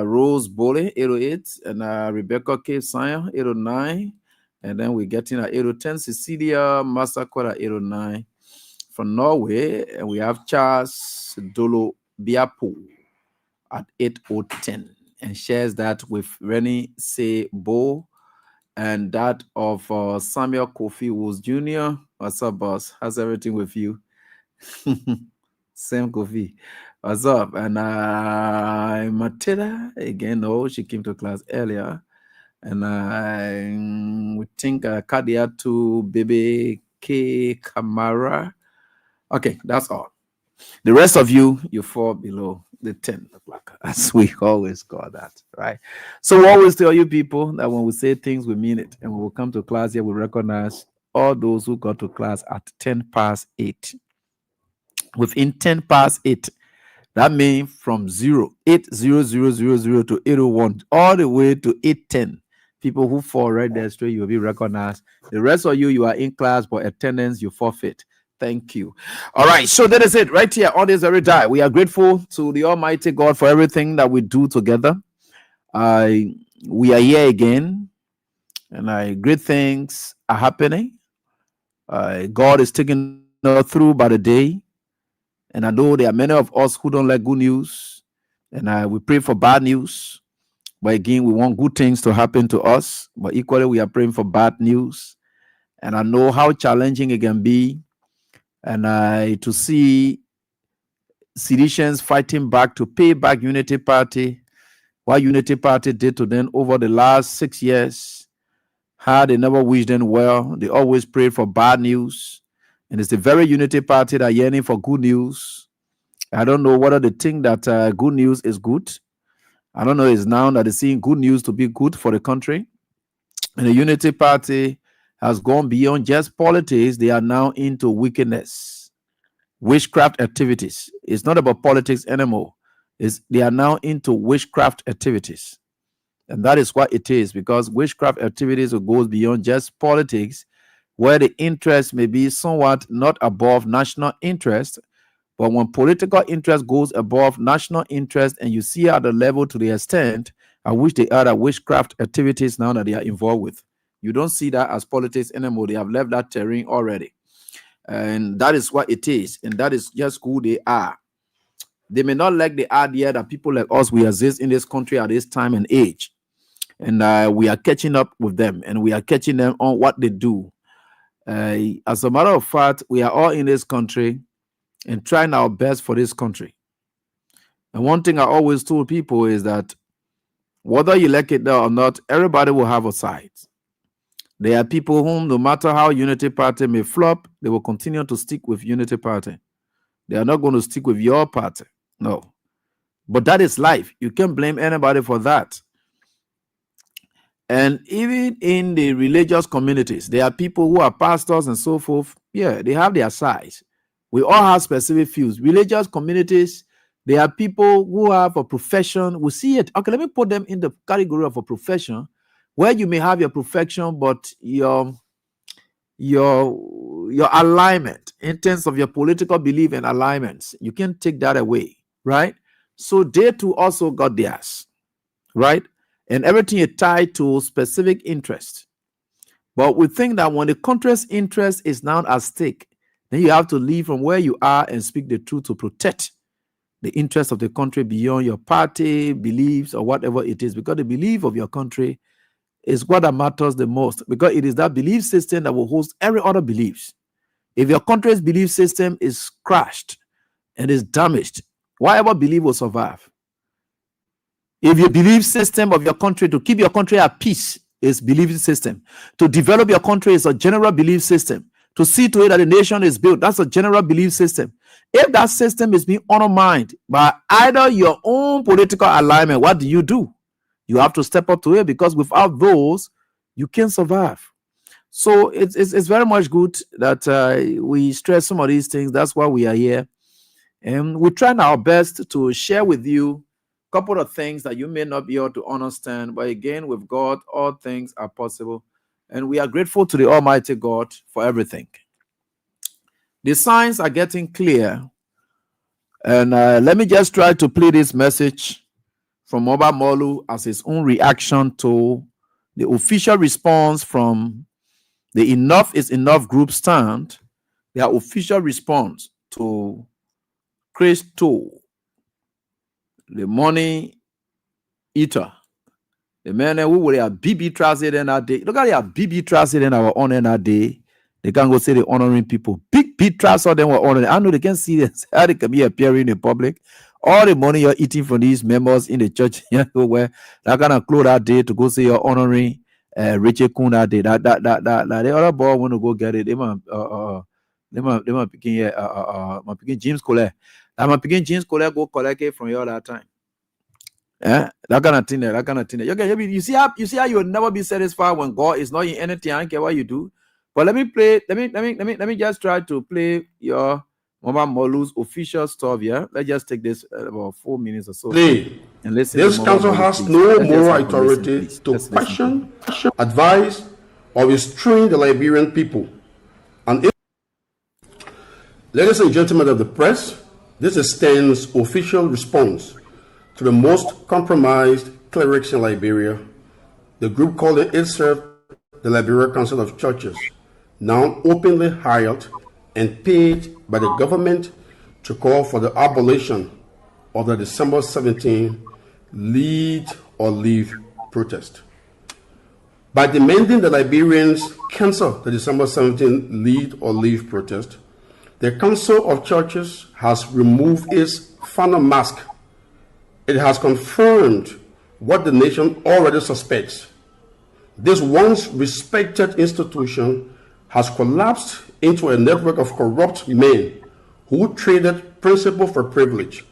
Rose Bole, 808. And Rebecca K. Sanya, 809. And then we're getting at 810, Cecilia Massaquara, 809. From Norway, and we have Charles Dolo Biapo at 8010 and shares that with Rennie Sebo and that of Samuel Kofi Woods Jr. What's up, boss? How's everything with you? Sam Kofi. What's up? And Matilda, again, she came to class earlier. And we think Kadiatu Bebe K. Kamara. Okay, that's all. The rest of you, you fall below the 10 o'clock, as we always call that, right? So we always tell you people that when we say things, we mean it. And when we come to class here, we recognize all those who got to class at 10 past 8. Within 10 past 8, that means from 8:00:00 to 8:01, all the way to 8:10. People who fall right there straight, you will be recognized. The rest of you, you are in class, but attendance, you forfeit. Thank you. All right, so that is it right here on this very day. We are grateful to the Almighty God for everything that we do together. We are here again, and great things are happening. God is taking us through by the day, and I know there are many of us who don't like good news, and we pray for bad news. But again, we want good things to happen to us, but equally we are praying for bad news. And I know how challenging it can be, and to see seditions fighting back to pay back Unity Party, what Unity Party did to them over the last 6 years, how they never wished them well. They always prayed for bad news. And it's the very Unity Party that are yearning for good news. I don't know whether they think that good news is good. I don't know, it's now that they're seeing good news to be good for the country. And the Unity Party has gone beyond just politics. They are now into wickedness, witchcraft activities. It's not about politics anymore. They are now into witchcraft activities. And that is what it is, because witchcraft activities goes beyond just politics, where the interest may be somewhat not above national interest. But when political interest goes above national interest, and you see at the level to the extent at which they are at witchcraft activities now that they are involved with, you don't see that as politics anymore. They have left that terrain already. And that is what it is. And that is just who they are. They may not like the idea that people like us, we exist in this country at this time and age. And we are catching up with them, and we are catching them on what they do. As a matter of fact, we are all in this country and trying our best for this country. And one thing I always told people is that whether you like it or not, everybody will have a side. There are people whom, no matter how Unity Party may flop, they will continue to stick with Unity Party. They are not going to stick with your party. No. But that is life. You can't blame anybody for that. And even in the religious communities, there are people who are pastors and so forth. Yeah, they have their sides. We all have specific views. Religious communities, there are people who have a profession. We see it. Okay, let me put them in the category of a profession where you may have your profession, but your alignment in terms of your political belief and alignments, you can't take that away, right? So they too also got theirs, right? And everything is tied to specific interest. But we think that when the country's interest is now at stake, then you have to leave from where you are and speak the truth to protect the interest of the country beyond your party beliefs or whatever it is, because the belief of your country is what that matters the most, because it is that belief system that will host every other beliefs. If your country's belief system is crashed and is damaged, whatever belief will survive. If your belief system of your country, to keep your country at peace, is belief system, to develop your country is a general belief system, to see to it that the nation is built, that's a general belief system. If that system is being undermined by either your own political alignment, what do? You have to step up to it, because without those, you can't survive. So it's very much good that we stress some of these things. That's why we are here. And we're trying our best to share with you a couple of things that you may not be able to understand. But again, with God, all things are possible. And we are grateful to the Almighty God for everything. The signs are getting clear. And let me just try to play this message from Oba Molu as his own reaction to the official response from the Enough is Enough group stand, their official response to Christo, the money eater, the man who were a BB transit in that day. Look at their BB transit in our own in that day. They can't go say they're honoring people. Big transit them were honoring. I know they can see this, how they can be appearing in public. All the money you're eating from these members in the church, you know, where they're gonna close that day to go say you're honoring Richard Kun that day. That the other boy want to go get it. They might begin my begin James Colette. I'm begin James Colette go collect it from you all that time. Yeah, that kind of thing. Okay, you see how you will never be satisfied when God is not in anything. I don't care what you do. But let me just try to play your Mama Molu's official stuff here. Let's just take this about 4 minutes or so. And listen. This council has no moral authority to question, advise, or restrain the Liberian people. And ladies and gentlemen of the press, this is STAN's official response to the most compromised clerics in Liberia, the group calling itself the Liberia Council of Churches, now openly hired and paid by the government to call for the abolition of the December 17 Lead or Leave protest. By demanding the Liberians cancel the December 17 Lead or Leave protest, the Council of Churches has removed its final mask. It has confirmed what the nation already suspects. This once respected institution has collapsed into a network of corrupt men who traded principle for privilege,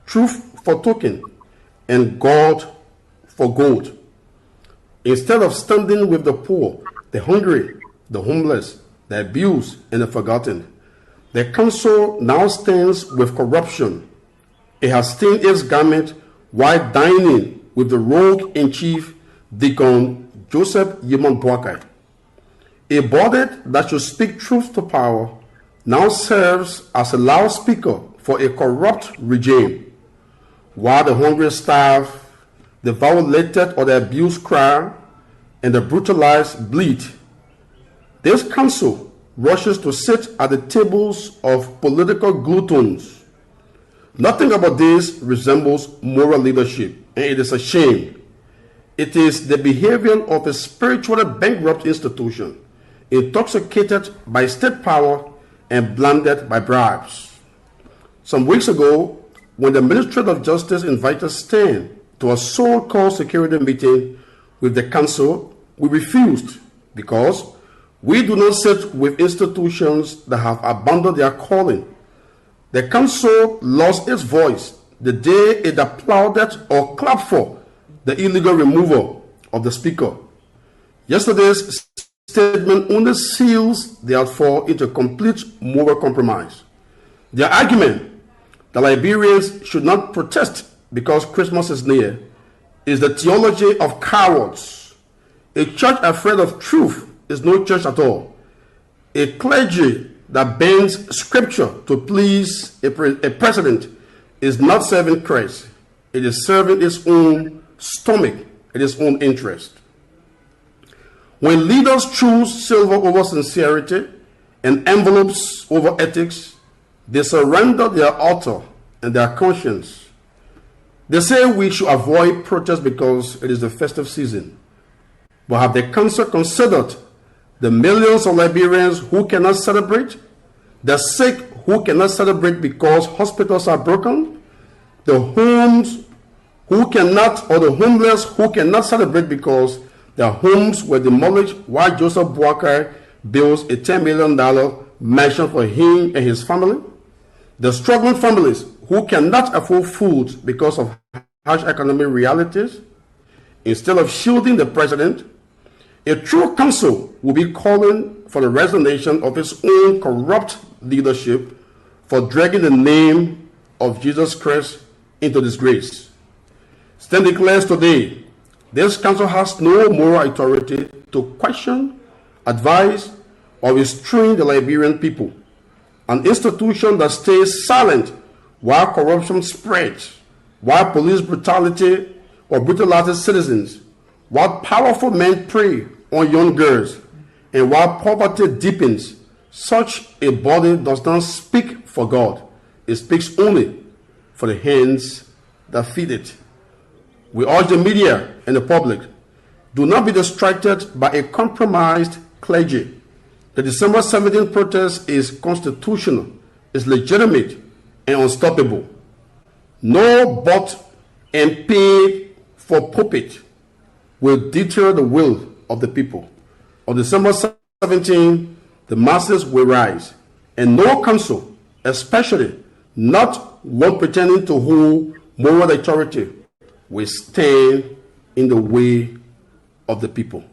truth for token, and God for gold. Instead of standing with the poor, the hungry, the homeless, the abused, and the forgotten, the council now stands with corruption. It has stained its garment while dining with the rogue-in-chief, Deacon Joseph Yimon Boakai. A body that should speak truth to power now serves as a loudspeaker for a corrupt regime. While the hungry starve, the violated or the abused cry, and the brutalized bleed, this council rushes to sit at the tables of political gluttons. Nothing about this resembles moral leadership, and it is a shame. It is the behavior of a spiritually bankrupt institution, intoxicated by state power and blinded by bribes. Some weeks ago, when the Ministry of Justice invited STAN to a so-called security meeting with the council, we refused because we do not sit with institutions that have abandoned their calling. The council lost its voice the day it applauded or clapped for the illegal removal of the speaker. Yesterday's statement only seals their fall into complete moral compromise. Their argument that Liberians should not protest because Christmas is near is the theology of cowards. A church afraid of truth is no church at all. A clergy that bends scripture to please a president is not serving Christ. It is serving its own stomach and its own interest. When leaders choose silver over sincerity and envelopes over ethics, they surrender their altar and their conscience. They say we should avoid protest because it is the festive season. But have the council considered the millions of Liberians who cannot celebrate, the sick who cannot celebrate because hospitals are broken, the homes who cannot, or the homeless who cannot celebrate because their homes were demolished while Joseph Boakai builds a $10 million mansion for him and his family? The struggling families who cannot afford food because of harsh economic realities? Instead of shielding the president, a true council will be calling for the resignation of its own corrupt leadership for dragging the name of Jesus Christ into disgrace. STAN declares today, this council has no moral authority to question, advise, or restrain the Liberian people. An institution that stays silent while corruption spreads, while police brutality or brutalizes citizens, while powerful men prey on young girls, and while poverty deepens. Such a body does not speak for God. It speaks only for the hands that feed it. We urge the media and the public, do not be distracted by a compromised clergy. The December 17th protest is constitutional, is legitimate, and unstoppable. No bought and paid for puppet will deter the will of the people. On December 17th, the masses will rise, and no council, especially not one pretending to hold moral authority, will stand in the way of the people.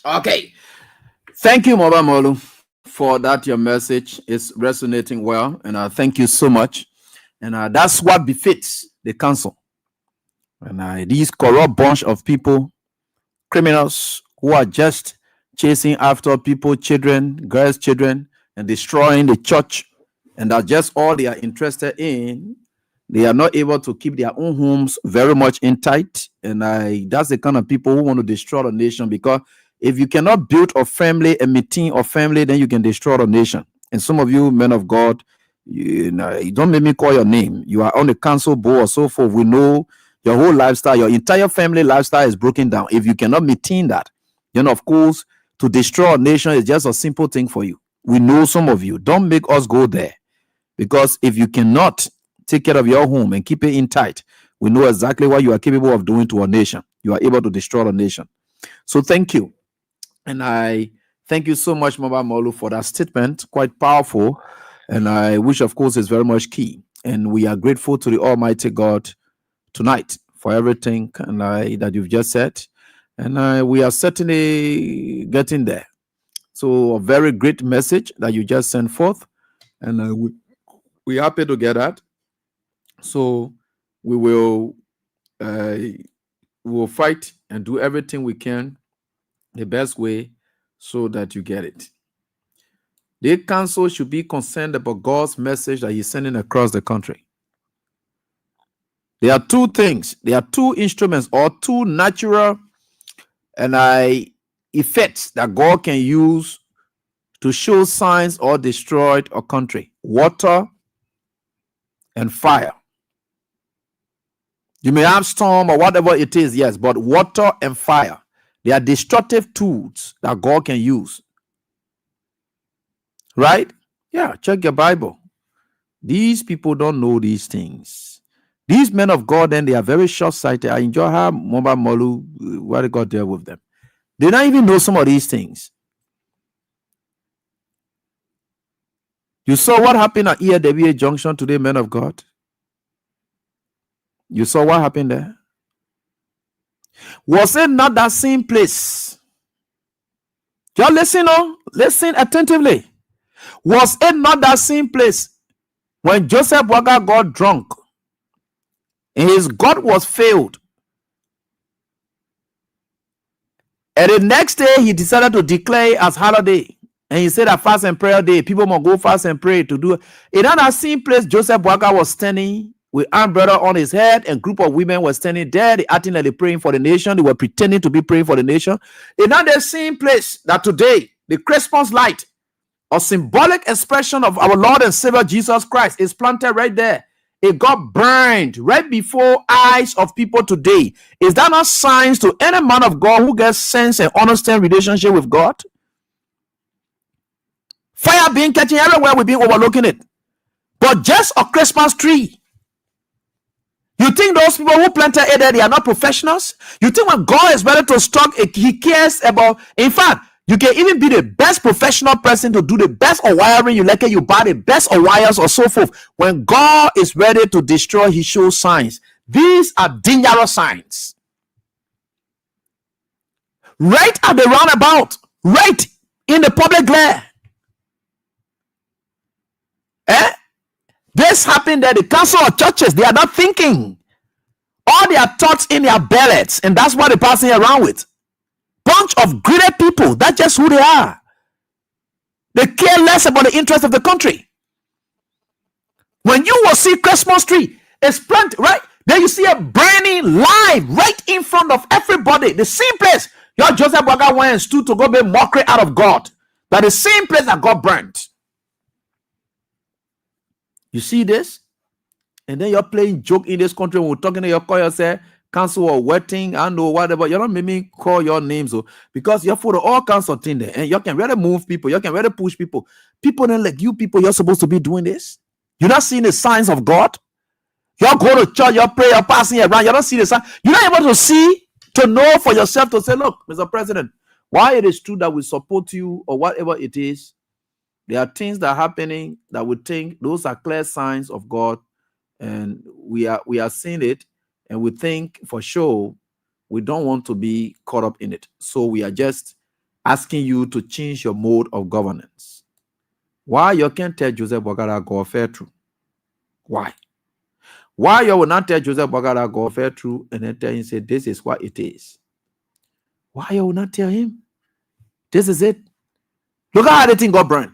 Okay. Thank you, Moba Molu, for that. Your message is resonating well, and I thank you so much. And that's what befits the council. And these corrupt bunch of people, criminals who are just chasing after people, children, girls, children, and destroying the church, and that's just all they are interested in. They are not able to keep their own homes very much intact. And that's the kind of people who want to destroy the nation, because if you cannot build a family, a meeting of family, then you can destroy the nation. And some of you, men of God, you don't make me call your name. You are on the council board or so forth. We know your whole lifestyle, your entire family lifestyle is broken down. If you cannot maintain that, then of course, to destroy a nation is just a simple thing for you. We know some of you. Don't make us go there. Because if you cannot take care of your home and keep it intact, we know exactly what you are capable of doing to a nation. You are able to destroy a nation. So thank you. And I thank you so much, Moba Molu, for that statement. Quite powerful. And I wish, of course, it's very much key. And we are grateful to the Almighty God tonight for everything that you've just said. And we are certainly getting there. So a very great message that you just sent forth. And we're happy to get that. So we will fight and do everything we can the best way so that you get it. The council should be concerned about God's message that he's sending across the country. There are two things. There are two instruments or two natural effects that God can use to show signs or destroy a country: water and fire. You may have storm or whatever it is, yes, but water and fire, they are destructive tools that God can use. Right? Yeah, check your Bible. These people don't know these things. These men of God, then, they are very short-sighted. I enjoy how Moba Molu, what God dealt with them. They don't even know some of these things. You saw what happened at ELWA Junction today, men of God? You saw what happened there? Was it not that same place? Just listen, listen attentively. Was it not that same place when Joseph Boaga got drunk and his God was failed? And the next day he decided to declare it as holiday. And he said that fast and prayer day, people must go fast and pray to do it. In that same place, Joseph Boaga was standing with umbrella on his head, and a group of women were standing there. They acting like they're praying for the nation. They were pretending to be praying for the nation. In that same place that today, the Christmas light, a symbolic expression of our Lord and Savior Jesus Christ, is planted right there. It got burned right before eyes of people today. Is that not signs to any man of God who gets sense and understand relationship with God? Fire being catching everywhere, we've been overlooking it. But just a Christmas tree. You think those people who planted it there, they are not professionals? You think when God is ready to stock, he cares about? In fact, you can even be the best professional person to do the best of wiring. You like it, you buy the best of wires or so forth. When God is ready to destroy, he shows signs. These are dangerous signs. Right at the roundabout, right in the public glare. This happened that the council of churches, they are not thinking. All their thoughts in their bellets, and that's what they're passing around with. Bunch of greedy people. That's just who they are. They care less about the interest of the country. When you will see Christmas tree, it's planted right then, you see a burning live right in front of everybody. The same place your Joseph Boaga went and stood to go make mockery out of God. That the same place that got burnt. You see this? And then you're playing joke in this country when we're talking to your call yourself council or wedding, I know whatever. You don't make me call your names, because you're for all kinds of things there. And you can really move people, you can really push people. People don't like you people, you're supposed to be doing this. You're not seeing the signs of God. You're going to church, you're praying, you're passing around, you don't see the sign. You're not able to see, to know for yourself, to say, look, Mr. President, Why it is true that we support you or whatever it is, there are things that are happening that we think those are clear signs of God, and we are seeing it, and we think for sure we don't want to be caught up in it. So we are just asking you to change your mode of governance. Why you can't tell Joseph Boakai go fair through? Why? Why you will not tell Joseph Boakai go fair through and then tell him, say, this is what it is? Why you will not tell him? This is it. Look at how the thing got burned.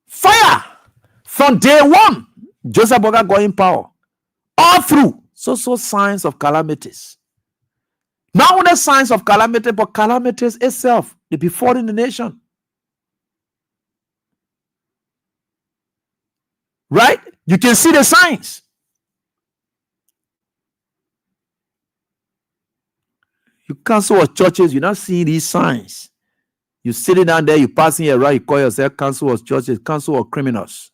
Fire! From day one, Joseph Boakai got in power. All through. So signs of calamities. Not only signs of calamity, but calamities itself. They befalling the nation. Right? You can see the signs. You counsel of churches, you're not seeing these signs. You're sitting down there, you're passing around, you call yourself counsel of churches, counsel of criminals.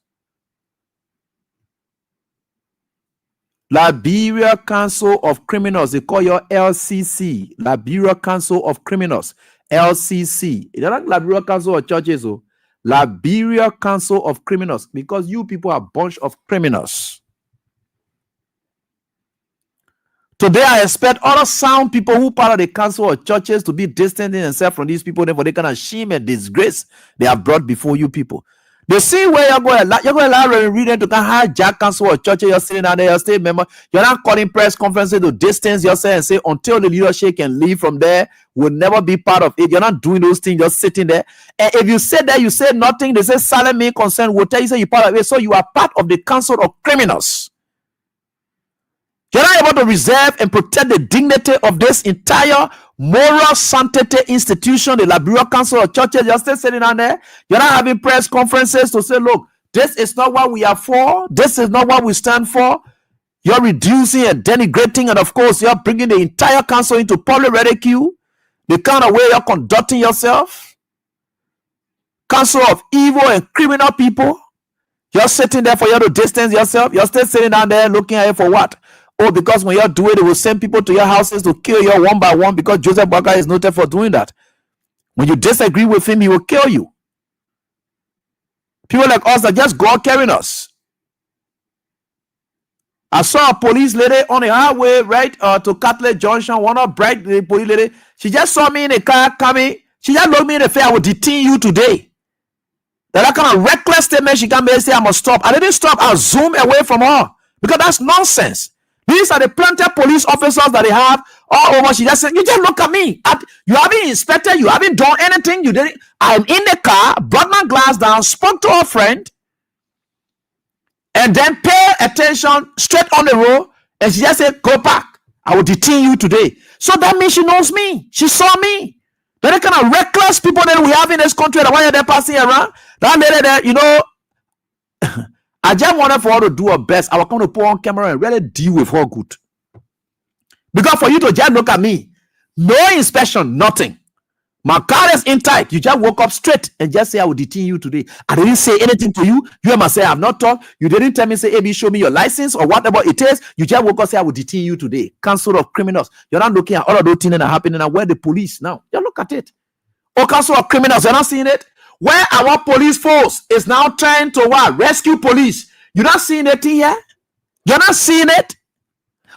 Liberia Council of Criminals, they call your LCC. Liberia Council of Criminals, LCC. It's not Liberia Council of Churches, oh. Liberia Council of Criminals, because you people are a bunch of criminals. Today, I expect other sound people who part of the council of churches to be distancing themselves from these people, for the kind of shame and disgrace they have brought before you people. The same way you're going to allow and read them to hijack council of churches, you're sitting down there, you're state member, you're not calling press conferences to distance yourself and say until the leadership can leave from there, will never be part of it. You're not doing those things, just sitting there. And if you say that, you say nothing, they say silent me concern, will tell you say you're part of it. So you are part of the council of criminals. You're not able to reserve and protect the dignity of this entire moral sanctity institution, the Liberia Council of Churches. You're still sitting down there. You're not having press conferences to say, look, this is not what we are for. This is not what we stand for. You're reducing and denigrating, and of course, you're bringing the entire council into public ridicule. The kind of way you're conducting yourself. Council of evil and criminal people. You're sitting there for you to distance yourself. You're still sitting down there looking at it for what? Oh, because when you're doing it, they will send people to your houses to kill you one by one, because Joseph Boakai is noted for doing that. When you disagree with him, he will kill you. People like us that just go out carrying us. I saw a police lady on the highway, right, to Catholic Junction, one of bright the police lady. She just saw me in a car coming. She just looked me in the face. I will detain you today. That kind of reckless statement she can make, say I must stop. I didn't stop. I zoomed away from her because that's nonsense. These are the planted police officers that they have all over. She just said, you just look at me. You haven't inspected. You haven't done anything. You didn't. I'm in the car, brought my glass down, spoke to a friend, and then pay attention straight on the road. And she just said, go back. I will detain you today. So that means she knows me. She saw me. The kind of reckless people that we have in this country, the one they're passing around, that lady there, you know, I just wanted for her to do her best. I was going to put on camera and really deal with her good. Because for you to just look at me, no inspection, nothing. My car is intact. You just woke up straight and just say, I will detain you today. I didn't say anything to you. You must say, I have not talked. You didn't tell me, say, AB, show me your license or whatever it is. You just woke up and say, I will detain you today. Council of criminals. You're not looking at all of those things that are happening and where the police now. You look at it. Oh, council of criminals, you're not seeing it? Where our police force is now trying to what? Rescue police. You're not seeing it here? You're not seeing it?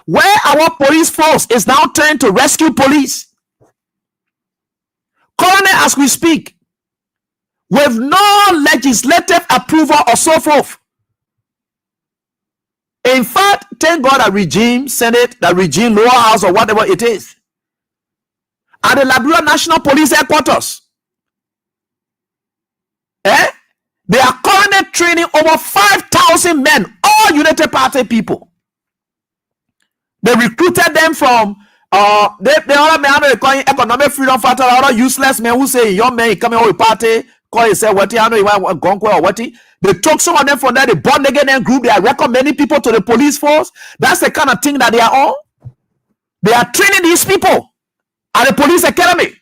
Where our police force is now trying to rescue police. Currently, as we speak, with no legislative approval or so forth. In fact, thank God that regime, Senate, that regime, lower house, or whatever it is, at the Liberia National Police Headquarters, they are currently training over 5,000 men, all United Party people. They recruited them from they other men they call economic freedom fighter, other useless men who say young men coming over party, call yourself what I know you want Gonko or what. They took some of them from there, they born again group, they are recommending people to the police force. That's the kind of thing that they are on. They are training these people at the police academy.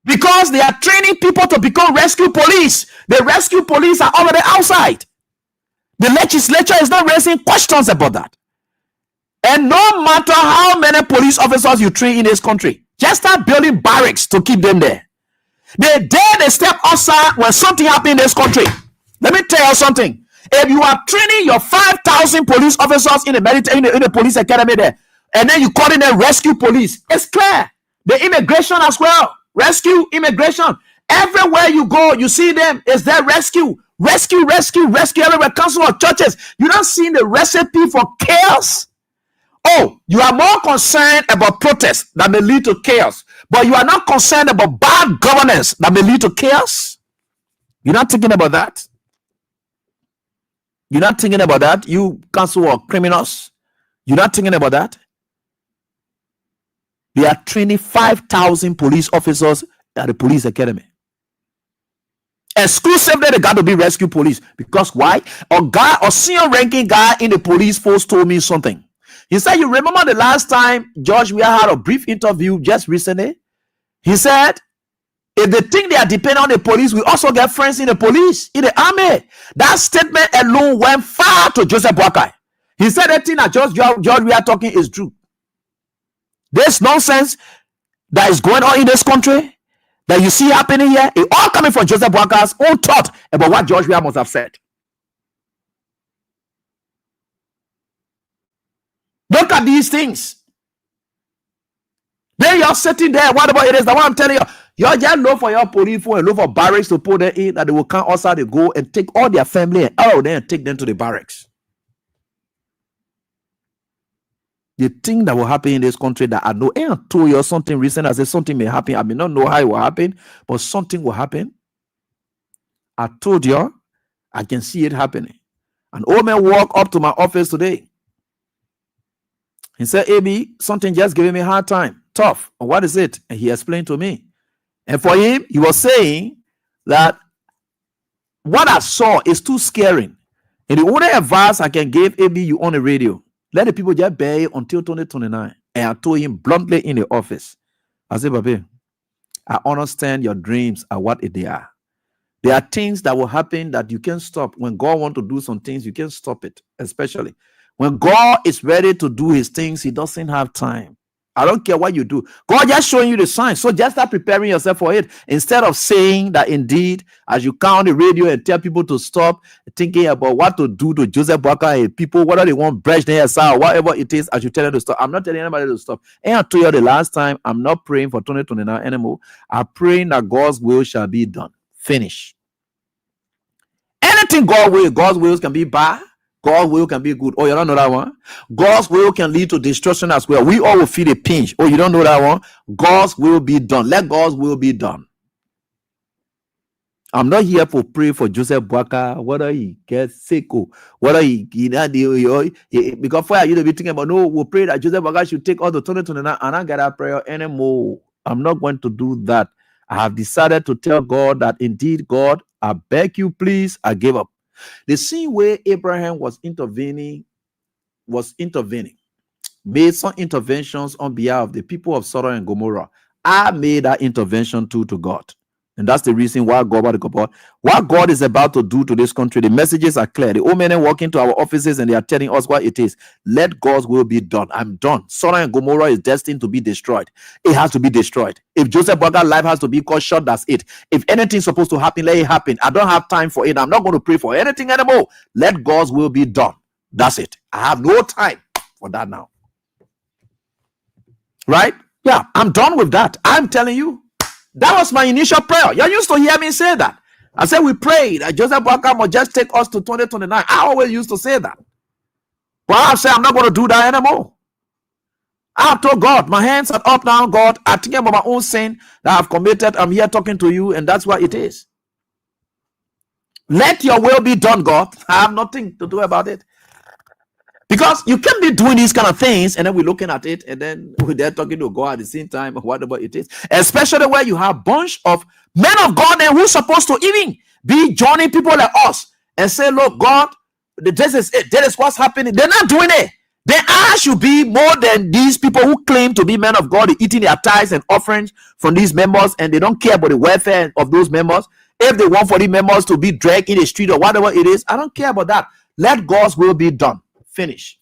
Because they are training people to become rescue police. The rescue police are already outside. The legislature is not raising questions about that. And no matter how many police officers you train in this country, just start building barracks to keep them there. They dare they step outside when something happens in this country. Let me tell you something. If you are training your 5,000 police officers in the police academy there, and then you call in them rescue police, it's clear. The immigration as well. Rescue, immigration. Everywhere you go, you see them. Is there rescue? Rescue, rescue, rescue everywhere. Council of churches. You don't see the recipe for chaos. Oh, you are more concerned about protests that may lead to chaos, but you are not concerned about bad governance that may lead to chaos. You're not thinking about that. You're not thinking about that. You council of criminals. You're not thinking about that. They are training 5,000 police officers at the police academy. Exclusively, they got to be rescue police. Because why? A senior ranking guy in the police force told me something. He said, you remember the last time George we had a brief interview just recently? He said, if they think they are dependent on the police, we also get friends in the police, in the army. That statement alone went far to Joseph Boakai. He said that thing that George we are talking is true. This nonsense that is going on in this country, that you see happening here, it all coming from Joseph Boakai's own thought about what George Weah must have said. Look at these things. Then you're sitting there. What about it is the one I'm telling you? You're just look for your police and look for barracks to put them in, that they will come outside, they go and take all their family and all of them and take them to the barracks. The thing that will happen in this country that I know, and I told you something recent, I said something may happen. I may not know how it will happen, but something will happen. I told you, I can see it happening. An old man walked up to my office today. He said, AB, something just giving me a hard time. Tough. And what is it? And he explained to me. And for him, he was saying that what I saw is too scaring. And the only advice I can give AB you on the radio, let the people just bear it until 2029. And I told him bluntly in the office, I said, Babe, I understand your dreams are what they are. There are things that will happen that you can't stop. When God wants to do some things, you can't stop it, especially. When God is ready to do his things, he doesn't have time. I don't care what you do. God just showing you the signs. So just start preparing yourself for it. Instead of saying that indeed, as you count the radio and tell people to stop thinking about what to do to Joseph Boakai and people, whether they want breach their side or whatever it is, as you tell them to stop. I'm not telling anybody to stop. And I told you the last time, I'm not praying for 2029 anymore. I'm praying that God's will shall be done. Finish. Anything God's will can be bad. God's will can be good. Oh, you don't know that one? God's will can lead to destruction as well. We all will feel a pinch. Oh, you don't know that one? God's will be done. Let God's will be done. I'm not here to pray for Joseph Boakai, whether he gets sick or whether he because for you to be thinking about, no, we'll pray that Joseph Boakai should take all the 2029 and not get that prayer anymore. I'm not going to do that. I have decided to tell God that indeed, God, I beg you, please, I give up. The same way Abraham was intervening, made some interventions on behalf of the people of Sodom and Gomorrah. I made that intervention too to God. And that's the reason why what God is about to do to this country. The messages are clear. The old men walk into our offices and they are telling us what it is. Let God's will be done. I'm done. Sodom and Gomorrah is destined to be destroyed. It has to be destroyed. If Joseph Boakai's life has to be cut short, that's it. If anything's supposed to happen, let it happen. I don't have time for it. I'm not going to pray for anything anymore. Let God's will be done. That's it. I have no time for that now. Right? Yeah, I'm done with that. I'm telling you. That was my initial prayer. You used to hear me say that. I said we prayed that Joseph Boakai must just take us to 2029. I always used to say that. Well, I said I'm not going to do that anymore. I told God, my hands are up now, God. I'm thinking about my own sin that I've committed. I'm here talking to you, and that's what it is. Let your will be done, God. I have nothing to do about it. Because you can't be doing these kind of things and then we're looking at it and then we're there talking to God at the same time or whatever it is. Especially where you have a bunch of men of God and who's supposed to even be joining people like us and say, look, God, this is it. This is what's happening. They're not doing it. Then I should be more than these people who claim to be men of God, eating their tithes and offerings from these members and they don't care about the welfare of those members. If they want for the members to be dragged in the street or whatever it is, I don't care about that. Let God's will be done. Finish.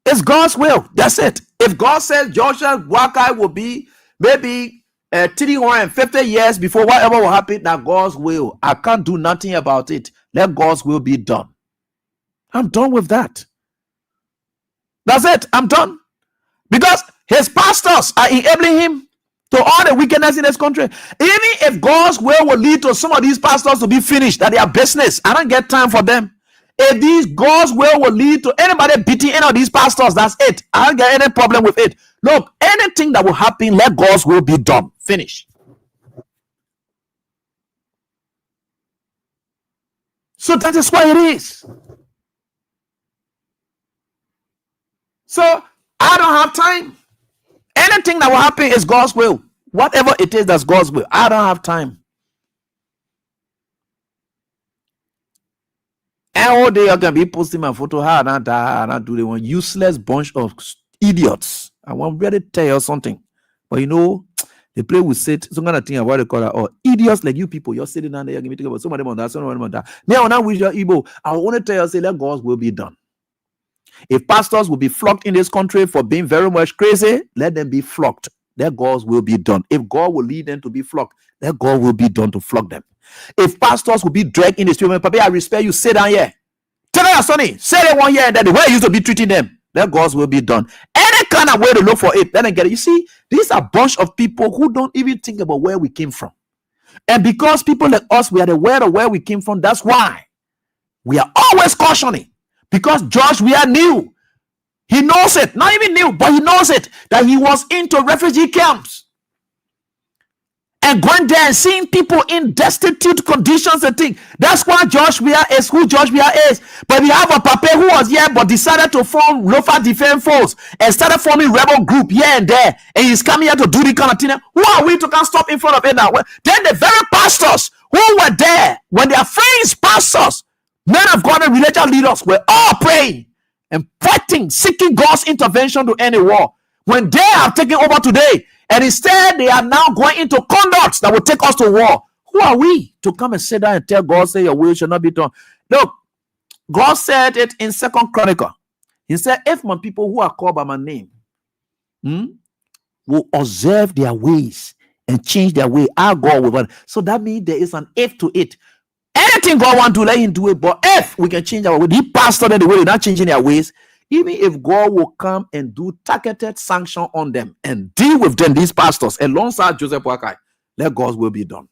It's God's will. That's it. If God says Joshua Boakai will be maybe 350 years before whatever will happen, that God's will. I can't do nothing about it. Let God's will be done. I'm done with that. That's it. I'm done. Because his pastors are enabling him to all the wickedness in this country. Even if God's will lead to some of these pastors to be finished, that their business, I don't get time for them. If these God's will lead to anybody beating any of these pastors, that's it. I don't get any problem with it. Look, anything that will happen, let God's will be done. Finish. So that is why it is. So I don't have time. Anything that will happen is God's will. Whatever it is, that's God's will. I don't have time. And all day I can be posting my photo. How I do they want useless bunch of idiots. I want to really tell you something. But you know, they play with it. Some kind of thing about the color or idiots like you people. You're sitting down there, you're giving me about some of them on that, some of them on that. Now, now with your Igbo, I want to tell you, say, let God's will be done. If pastors will be flogged in this country for being very much crazy, let them be flogged. Let God's will be done. If God will lead them to be flogged, let God will be done to flog them. If pastors will be dragged in the street, Papa, I respect you, sit down here. Tell your sonny, say they 1 year and then the way you used to be treating them, let God's will be done. Any kind of way to look for it, let them get it. You see, these are a bunch of people who don't even think about where we came from. And because people like us, we are aware of where we came from, that's why we are always cautioning. Because George, we are new. He knows it. Not even new, but he knows it. That he was into refugee camps. And going there and seeing people in destitute conditions and things. That's why George Weah is who George Weah is. But we have a papa who was here but decided to form Lofa Defense Force and started forming rebel group here and there. And he's coming here to do the kind of thing. Who are we to come stop in front of it now? Then the very pastors who were there, when they are friends, pastors, men of God and religious leaders were all praying and fighting, seeking God's intervention to end a war. When they have taken over today, and instead they are now going into conducts that will take us to war. Who are we to come and sit down and tell God, say your will shall not be done? Look, God said it in 2nd Chronicle. He said, if my people who are called by my name will observe their ways and change their way, our God will. So that means there is an if to it. Anything God wants to let him do it, but if we can change our way, he pastor them the way they're not changing their ways. Even if God will come and do targeted sanction on them and deal with them, these pastors, alongside Joseph Boakai, let God's will be done.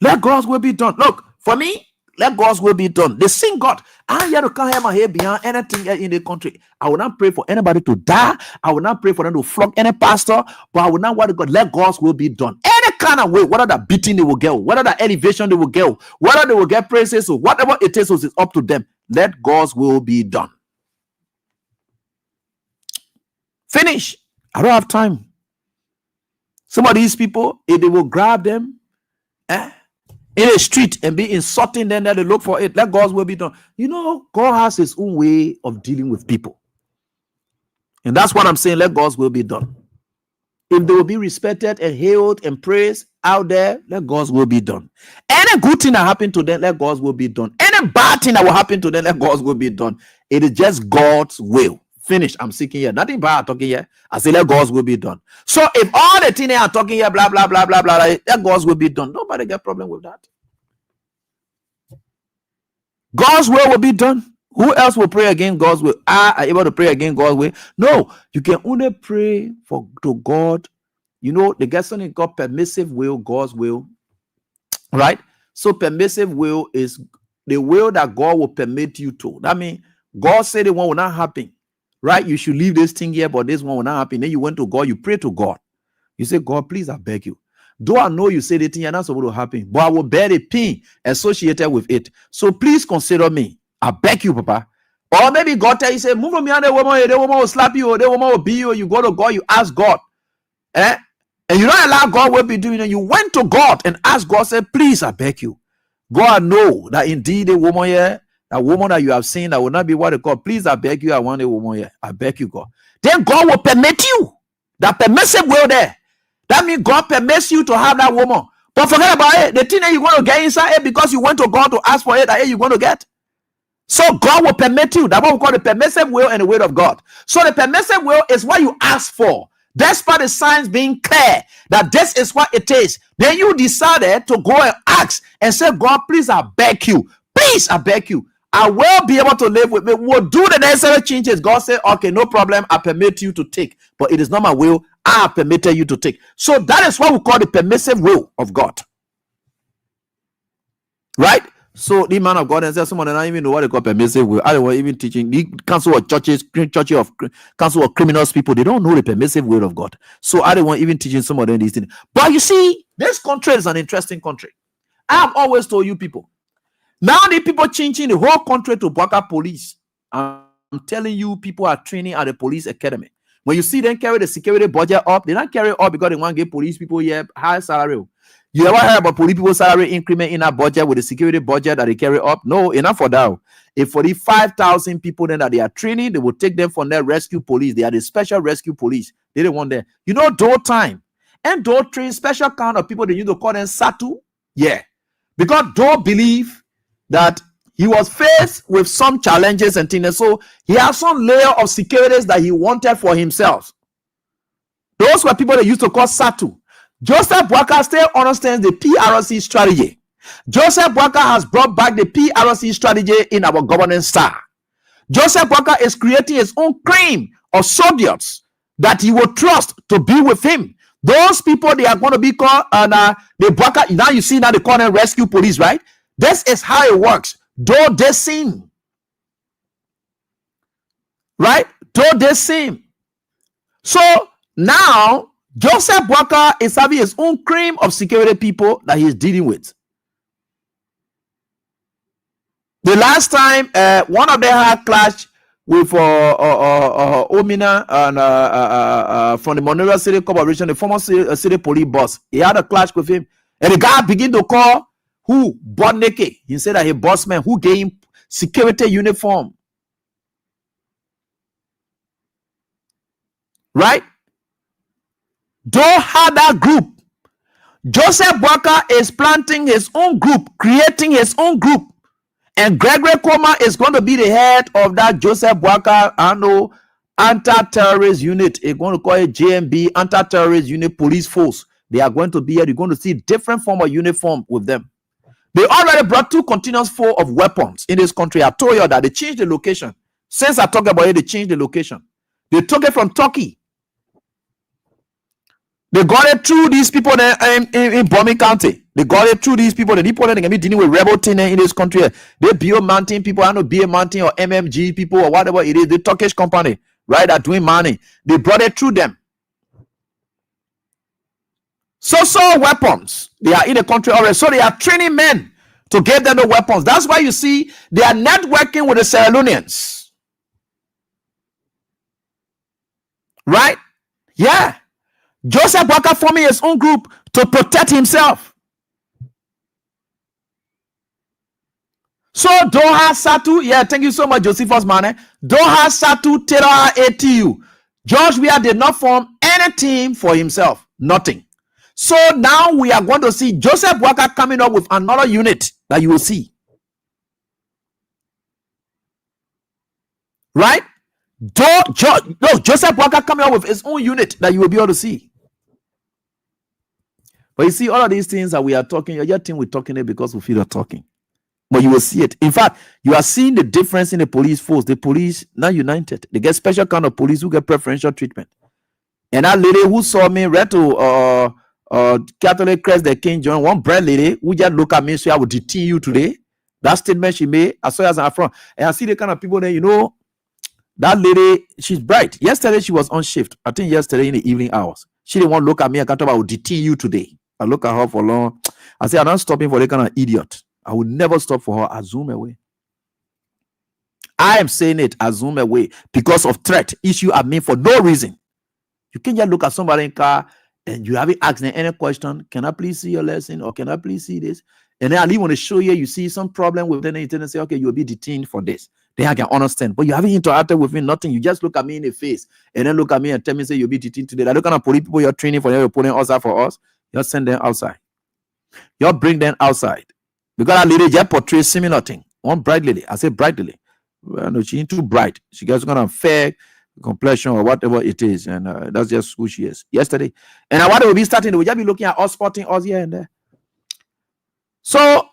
Let God's will be done. Look, for me, let God's will be done. They sing God. I here to come here my head beyond anything in the country. I will not pray for anybody to die. I will not pray for them to flog any pastor, but I will not want to God. Let God's will be done. Any kind of way, whether the beating they will get, whether the elevation they will get, whether they will get praises or whatever it is, it's up to them. Let God's will be done. Finish. I don't have time. Some of these people, if they will grab them in the street and be insulting them, that they look for it, let God's will be done. You know, God has his own way of dealing with people. And that's what I'm saying. Let God's will be done. If they will be respected and hailed and praised out there, let God's will be done. Any good thing that happened to them, let God's will be done. Any bad thing that will happen to them, let God's will be done. It is just God's will. Finish. I'm seeking here. Nothing bad talking here. I say let God's will be done. So if all the things they are talking here, blah, blah, blah, blah, blah, let God's will be done. Nobody get problem with that. God's will be done. Who else will pray against God's will? Are able to pray against God's will? No, you can only pray to God. You know, they get something called permissive will, God's will. Right? So permissive will is the will that God will permit you to. That means God said the one will not happen. Right? You should leave this thing here, but this one will not happen. Then you went to God, you pray to God. You say, God, please, I beg you. Though I know you say the thing you're not supposed to happen, but I will bear the pain associated with it. So please consider me. I beg you, Papa. Or maybe God tell you, say, move from here, the woman will slap you, or the woman will beat you, or you go to God, you ask God. And you don't allow God will be doing it. You went to God and asked God, say, please, I beg you. God know that indeed the woman here, that woman that you have seen, that will not be what they call, please, I beg you, I want a woman here. I beg you, God. Then God will permit you. That permissive will there. That means God permits you to have that woman. But forget about it. The thing that you're going to get inside it because you went to God to ask for it, that you're going to get. So God will permit you. That's what we call the permissive will and the will of God. So the permissive will is what you ask for. Despite the signs being clear that this is what it is, then you decided to go and ask and say, God, please, I beg you. Please, I beg you. I will be able to live with me. We'll do the necessary changes. God said, okay, no problem. I permit you to take, but it is not my will. I have permitted you to take. So that is what we call the permissive will of God. Right? So the man of God and said, someone don't even know what they call permissive will. I don't want even teaching the council of churches, council of criminals people. They don't know the permissive will of God. So I don't want even teaching some of them these things. But you see, this country is an interesting country. I have always told you people. Now the people changing the whole country to Bwaka police. I'm telling you, people are training at the police academy. When you see them carry the security budget up, they don't carry it up because they want to give police people high salary. You ever heard about police people salary increment in a budget with the security budget that they carry up? No, enough for that. If for the 5,000 people then that they are training, they will take them from their rescue police. They are the special rescue police. They don't want them. You know, door time. And door train special kind of people, they used to call them Satu. Yeah. Because door believe that he was faced with some challenges and things. So he has some layer of securities that he wanted for himself. Those were people they used to call Satu. Joseph Boakai still understands the PRC strategy. Joseph Boakai has brought back the PRC strategy in our governance style. Joseph Boakai is creating his own cream of soldiers that he will trust to be with him. Those people, they are going to be called the Boakai. Now you see, now they call them rescue police, right? This is how it works. Though they sing, right? Though they sing. So now Joseph Boakai is having his own cream of security people that he's dealing with. The last time one of them had clashed with Omina and from the Monrovia City Corporation, the former city police boss. He had a clash with him, and the guy began to call who Bodneke. He said that he boss man who gave him security uniform, right? Don't have that group. Joseph Boakai is planting his own group, creating his own group. And Gregory Koma is going to be the head of that Joseph Boakai anti-terrorist unit. They're going to call it JMB, anti-terrorist unit police force. They are going to be here. You're going to see different form of uniform with them. They already brought 2 containers full of weapons in this country. I told you that they changed the location. Since I talked about it, they changed the location. They took it from Turkey. They got it through these people in Bombing County. They got it through these people. The people that can be dealing with rebel thing in this country. They BO Mountain people, I know BA Mountain or MMG people or whatever it is. The Turkish company, right, are doing money. They brought it through them. So weapons. They are in the country already. So they are training men to give them the weapons. That's why you see they are networking with the Sierra Leoneans. Right? Yeah. Joseph Boakai forming his own group to protect himself. So Doha Satu, yeah, thank you so much, Josephus Mane. Doha Satu Tera ATU. George Weah did not form any team for himself. Nothing. So now we are going to see Joseph Boakai coming up with another unit that you will see. Right? Joseph Boakai coming up with his own unit that you will be able to see. But you see, all of these things that we are talking, you're just think we're talking it because we feel talking. But you will see it. In fact, you are seeing the difference in the police force. The police now united. They get special kind of police who get preferential treatment. And that lady who saw me read to Catholic Crest, the King John, one brand lady who just look at me and say, I will detain you today. That statement she made, I saw her as an affront. And I see the kind of people there, you know, that lady, she's bright. Yesterday, she was on shift. I think yesterday in the evening hours. She didn't want to look at me. I can't talk about, I will detain you today. I look at her for long. I say, I'm not stopping for that kind of idiot. I will never stop for her. I zoom away. I am saying it. I zoom away because of threat issue I mean for no reason. You can't just look at somebody in car and you haven't asked them any question. Can I please see your lesson? Or can I please see this? And then I leave on the show here. You see some problem with them and say, okay, you'll be detained for this. Then I can understand. But you haven't interacted with me, nothing. You just look at me in the face and then look at me and tell me, say, you'll be detained today. Like, look at the police people you're training for, you're putting outside for us. You send them outside. You bring them outside. Because that lady just portrays similar thing. one bright lady. I say bright lady. Well, no, she ain't too bright. She gets kind of fair complexion or whatever it is, and that's just who she is. Yesterday, and what they will be starting, they will just be looking at us, spotting us here and there. So,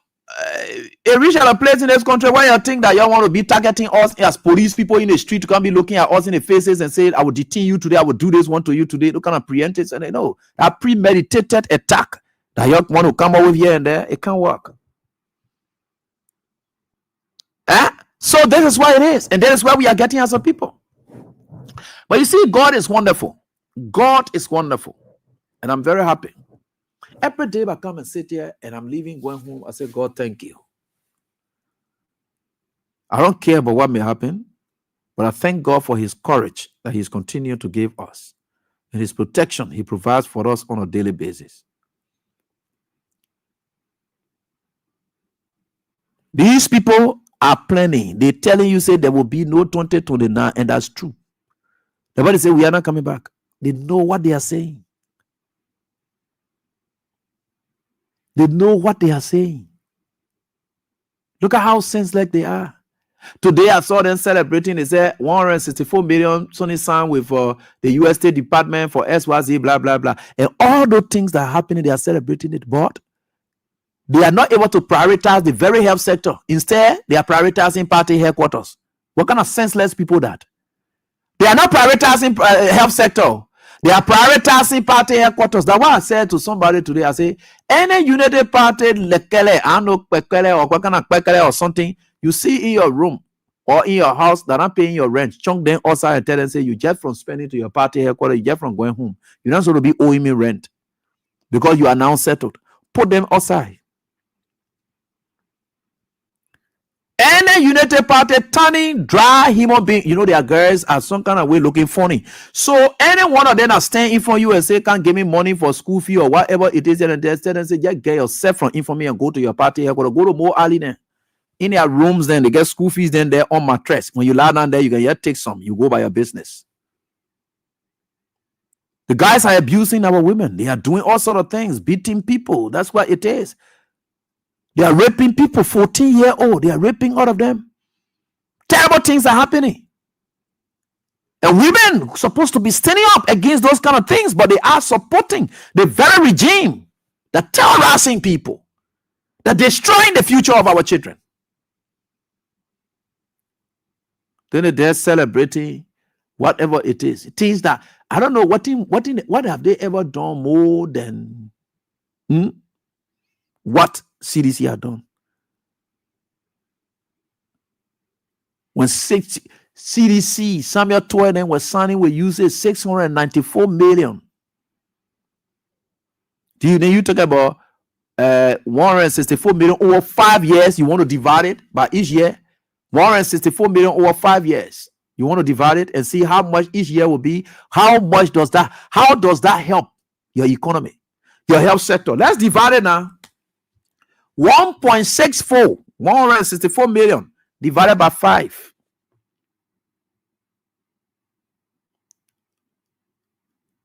a reach at a place in this country where you think that you want to be targeting us as police people in the street to come be looking at us in the faces and say, I will detain you today, I will do this one to you today, look kind of preemptive, and they know that premeditated attack that you want to come up with here and there, it can't work. So this is why it is, and that is where we are getting as a people. But you see, God is wonderful. God is wonderful, and I'm very happy. Every day I come and sit here and I'm leaving, going home, I say, God, thank you. I don't care about what may happen, but I thank God for his courage that he's continuing to give us and his protection he provides for us on a daily basis. These people are planning. They're telling you, say there will be no 2029, and that's true. Nobody say we are not coming back. They know what they are saying. They know what they are saying. Look at how senseless they are. Today I saw them celebrating. They said 164 million Sony signed with the US State Department for SYZ, blah, blah, blah. And all those things that are happening, they are celebrating it. But they are not able to prioritize the very health sector. Instead, they are prioritizing party headquarters. What kind of senseless people that? They are not prioritizing health sector. They are prioritizing party headquarters. That's why I said to somebody today, I say, any United Party lekele, or something, you see in your room or in your house that are paying your rent, chunk them outside and tell them, say, you just from spending to your party headquarters, you just from going home. You're not supposed to be owing me rent because you are now settled. Put them outside. Any United Party turning dry human being, you know, their girls are some kind of way looking funny. So any one of them are staying in for you and say, can't give me money for school fee or whatever it is, and they say, just get yourself from in for me and go to your party. Go to more early then. In their rooms, then they get school fees, then they're on mattress. When you lie down there, you can just take some. You go by your business. The guys are abusing our women. They are doing all sort of things, beating people. That's what it is. They are raping people, 14-year-old. They are raping all of them. Terrible things are happening. And women are supposed to be standing up against those kind of things, but they are supporting the very regime that terrorizing people, that destroying the future of our children. Then they're celebrating whatever it is. It is that, I don't know, what have they ever done more than what CDC had done? When CDC, Samuel Toy then was signing with users 694 million. You talk about 164 million over 5 years. You want to divide it by each year. 164 million over 5 years. You want to divide it and see how much each year will be. How does that help your economy, your health sector? Let's divide it now. 1.64, 164 million divided by 5.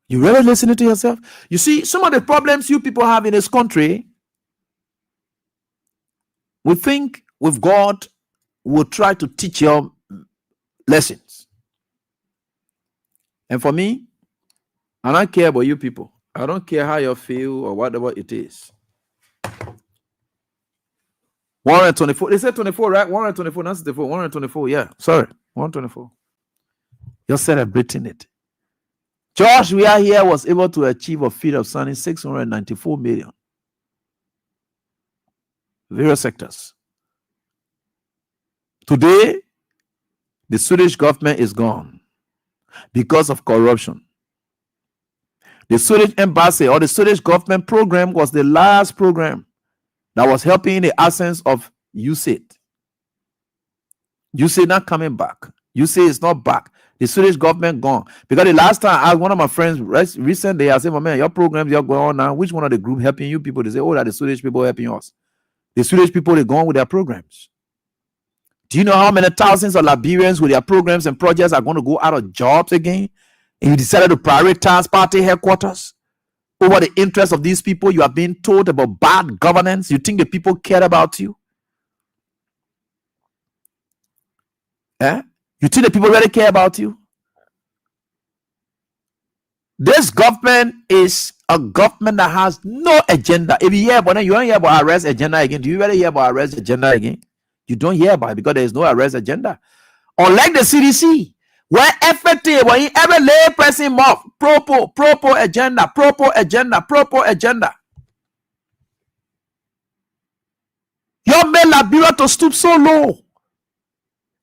You really listening to yourself? You see, some of the problems you people have in this country, we think with God, we'll try to teach you lessons. And for me, I don't care about you people. I don't care how you feel or whatever it is. 124. They said 24, right? 124, not 64. 124, yeah. Sorry. 124. You're celebrating it. Josh, we are here, was able to achieve a feat of signing 694 million. Various sectors. Today, the Swedish government is gone because of corruption. The Swedish embassy or the Swedish government program was the last program that was helping in the absence of USAID. USAID not coming back. USAID is not back. The Swedish government gone. Because the last time I asked one of my friends recently, I said, my man, your programs you're going on now, which one of the group helping you people? They say, oh, that the Swedish people helping us. The Swedish people, they're going with their programs. Do you know how many thousands of Liberians with their programs and projects are going to go out of jobs again? And you decided to prioritize party headquarters over the interests of these people. You are being told about bad governance. You think the people care about you? You think the people really care about you? This government is a government that has no agenda. If you hear, but then you don't hear about arrest agenda again. Do you really hear about arrest agenda again? You don't hear about it because there is no arrest agenda. Unlike the CDC, where when every lay person off, proper agenda. You made Liberia to stoop so low.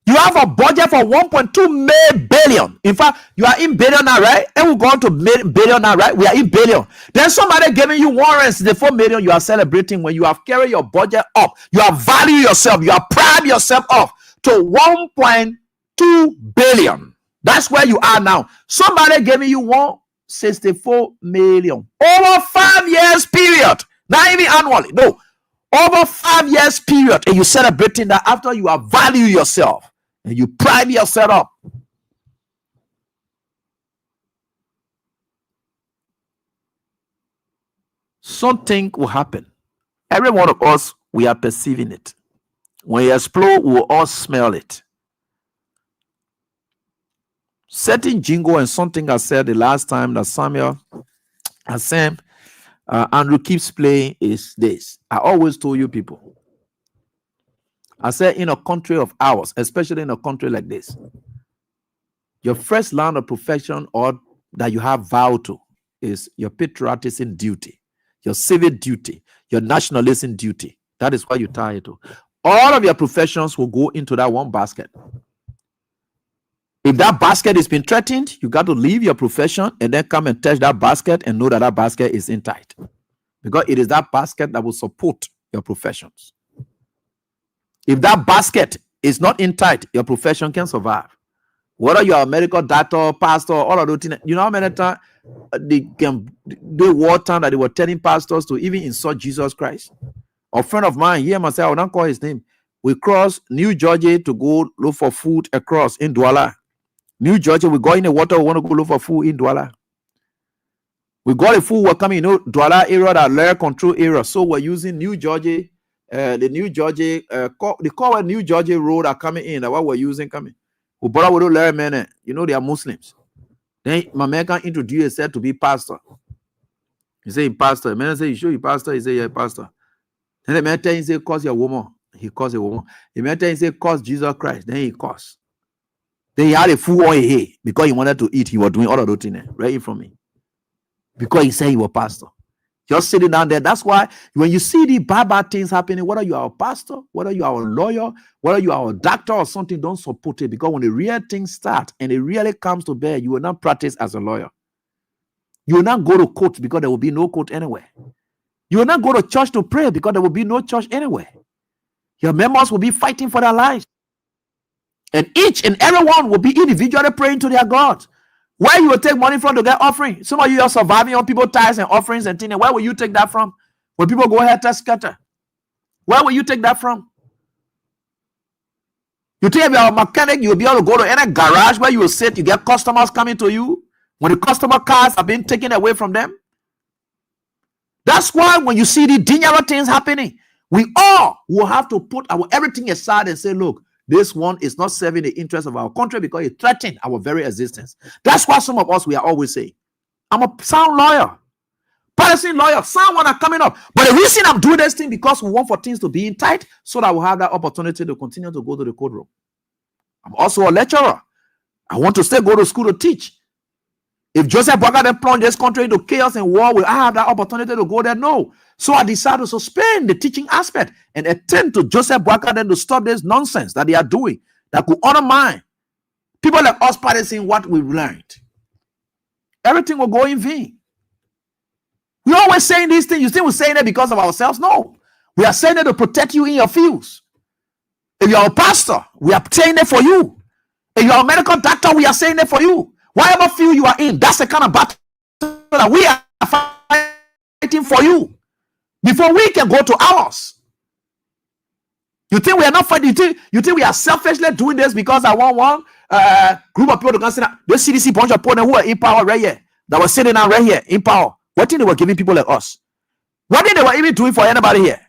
You have a budget for 1.2 billion. In fact, you are in billion now, right? And we're going to billion now, right? We are in billion. Then somebody giving you warrants, the 4 million you are celebrating when you have carried your budget up. You have valued yourself. You have pride yourself up to 1.2 billion. That's where you are now. Somebody giving you 164 million over 5 years period. Not even annually. No. Over 5 years period. And you're celebrating that after you have valued yourself. And you pride yourself up. Something will happen. Every one of us, we are perceiving it. When it explodes, we will all smell it. Certain jingle and something I said the last time that Samuel and Sam Andrew keeps playing is this. I always told you people. I said in a country of ours, especially in a country like this, your first line of profession or that you have vowed to is your patriotism duty, your civic duty, your nationalism duty. That is what you tie it to. All of your professions will go into that one basket. If that basket has been threatened, you got to leave your profession and then come and touch that basket and know that that basket is in tight. Because it is that basket that will support your professions. If that basket is not in tight, your profession can survive. Whether you are a medical doctor, pastor, all of those things, you know how many times they war time that they were telling pastors to even insult Jesus Christ. A friend of mine, here myself, I will not call his name. We crossed New Georgia to go look for food across in Douala. New Georgia, we go in the water, we want to go look for food in Douala. We got the food, we're coming, Douala area, that layer control area. So we're using New Georgia, the New Georgia, they call it New Georgia road are coming in, that's what we're using coming. We brought with layer men, they are Muslims. Then my man can introduce himself to be pastor. He say, pastor. The man say, you sure you pastor? He say, yeah, pastor. Then the man tell him, say, cause your woman. He calls a woman. The man tell him, say, cause Jesus Christ. Then he calls. Then he had a fool on his head because he wanted to eat. He was doing all of those things right from me. Because he said he was pastor. Just sitting down there. That's why when you see the bad things happening, whether you are a pastor, whether you are a lawyer, whether you are a doctor or something, don't support it. Because when the real things start and it really comes to bear, you will not practice as a lawyer. You will not go to court because there will be no court anywhere. You will not go to church to pray because there will be no church anywhere. Your members will be fighting for their lives. And each and everyone will be individually praying to their God. Where you will take money from to get offering? Some of you are surviving on people's tithes and offerings and things. Where will you take that from? When people go ahead to scatter, where will you take that from? You think if you're a mechanic, you'll be able to go to any garage where you will sit, you get customers coming to you when the customer cars are being taken away from them. That's why when you see the dangerous things happening, we all will have to put our everything aside and say, look, this one is not serving the interest of our country because it threatened our very existence. That's why some of us, we are always saying, I'm a sound lawyer, policy lawyer, someone are coming up. But the reason I'm doing this thing because we want for things to be in tight so that we'll have that opportunity to continue to go to the courtroom. I'm also a lecturer. I want to still go to school to teach. If Joseph Boakai then plunged this country into chaos and war, will I have that opportunity to go there? No. So I decided to suspend the teaching aspect and attend to Joseph Boakai then to stop this nonsense that they are doing that could undermine people like us practicing what we've learned. Everything will go in vain. We're always saying these things. You think we're saying it because of ourselves? No. We are saying it to protect you in your fields. If you're a pastor, we are saying it for you. If you're a medical doctor, we are saying it for you. Whatever field you are in, that's the kind of battle that we are fighting for you before we can go to ours. You think we are not fighting? You think we are selfishly doing this because I want one group of people to consider the CDC bunch of people who are in power right here, that were sitting down right here in power? What thing they were giving people like us? What thing they were even doing for anybody here?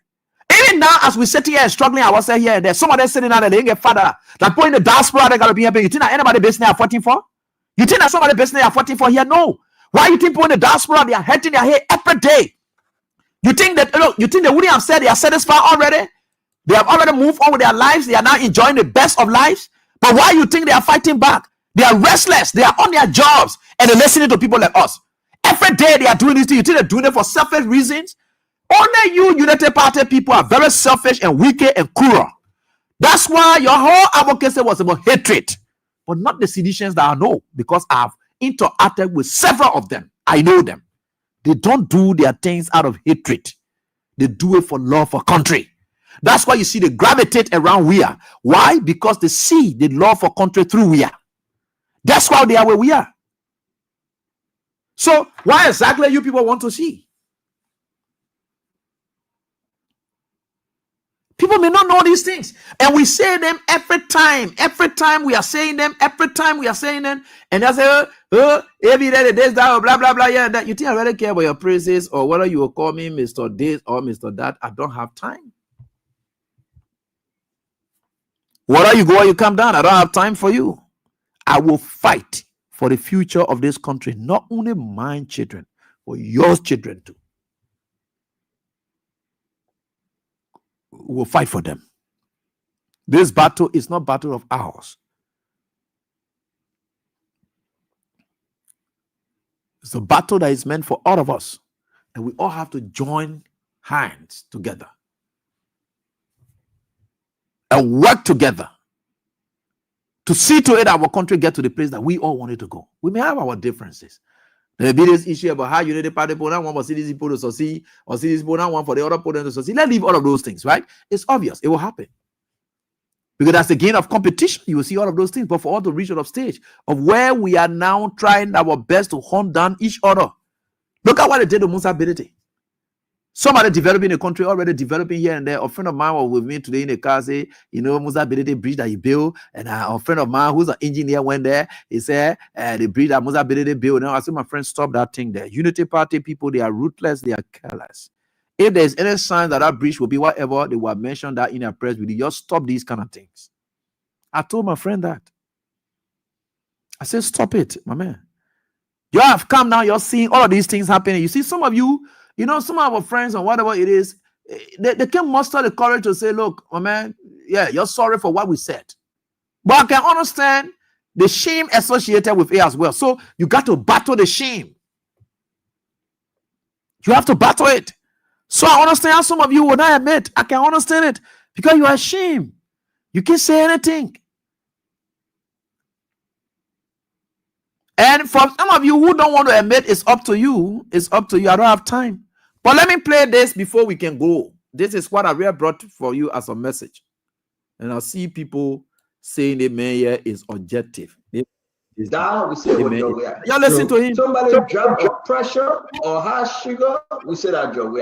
Even Even now, as we sit here and struggling ourselves here and there, some of them sitting out there, they ain't get father. Like point the diaspora, they gotta be here. You think that anybody business are fighting for? You think that somebody business are fighting for here? No. Why you think people in the diaspora they are hurting their head every day? You think that look, you think they wouldn't have said they are satisfied already? They have already moved on with their lives, they are now enjoying the best of lives. But why you think they are fighting back? They are restless, they are on their jobs, and they're listening to people like us. Every day they are doing this thing. You think they're doing it for selfish reasons? Only you United Party people are very selfish and wicked and cruel. That's why your whole advocacy was about hatred, but not the seditions that I know, because I've interacted with several of them. I know them. They don't do their things out of hatred. They do it for love for country. That's why you see they gravitate around we are. Why? Because they see the love for country through we are. That's why they are where we are. So why exactly you people want to see? People may not know these things, and we say them every time. Every time we are saying them. Every time we are saying them, and they say, every day this, that, blah blah blah. Yeah, that. You think I really care about your praises or whether you will call me Mr. This or Mr. That? I don't have time. Whether you go or you come down, I don't have time for you. I will fight for the future of this country, not only my children, but your children too. We will fight for them. This battle is not battle of ours. It's a battle that is meant for all of us, and we all have to join hands together and work together to see to it that our country get to the place that we all wanted to go. We may have our differences. There may be this issue about how United Party people don't want for CDC people to succeed, or CDC people don't want for the other people to succeed. Let's leave all of those things, right? It's obvious. It will happen. Because that's the gain of competition. You will see all of those things. But for all to reach out of stage of where we are now trying our best to hunt down each other. Look at what they did to Musa Bility. Somebody developing a country, already developing here and there. A friend of mine was with me today in the car, say, you know, Musa Bility bridge that he built. And a friend of mine who's an engineer went there. He said, the bridge that Musa Bility built. Now I said, my friend, stop that thing there. Unity Party people, they are ruthless, they are careless. If there's any sign that that bridge will be whatever, they will mention that in a press release. Just stop these kind of things. I told my friend that. I said, stop it, my man. You have come now, you're seeing all of these things happening. You see, some of you, you know, some of our friends or whatever it is, they can muster the courage to say, look, my man, yeah, you're sorry for what we said. But I can understand the shame associated with it as well. So you got to battle the shame. You have to battle it. So I understand how some of you will not admit. I can understand it because you are ashamed. You can't say anything. And for some of you who don't want to admit, it's up to you. It's up to you. I don't have time. But let me play this before we can go. This is what I really brought for you as a message. And I see people saying the mayor is objective. Down, we say you listen to him. Somebody drop a pressure or high sugar, we say that job. We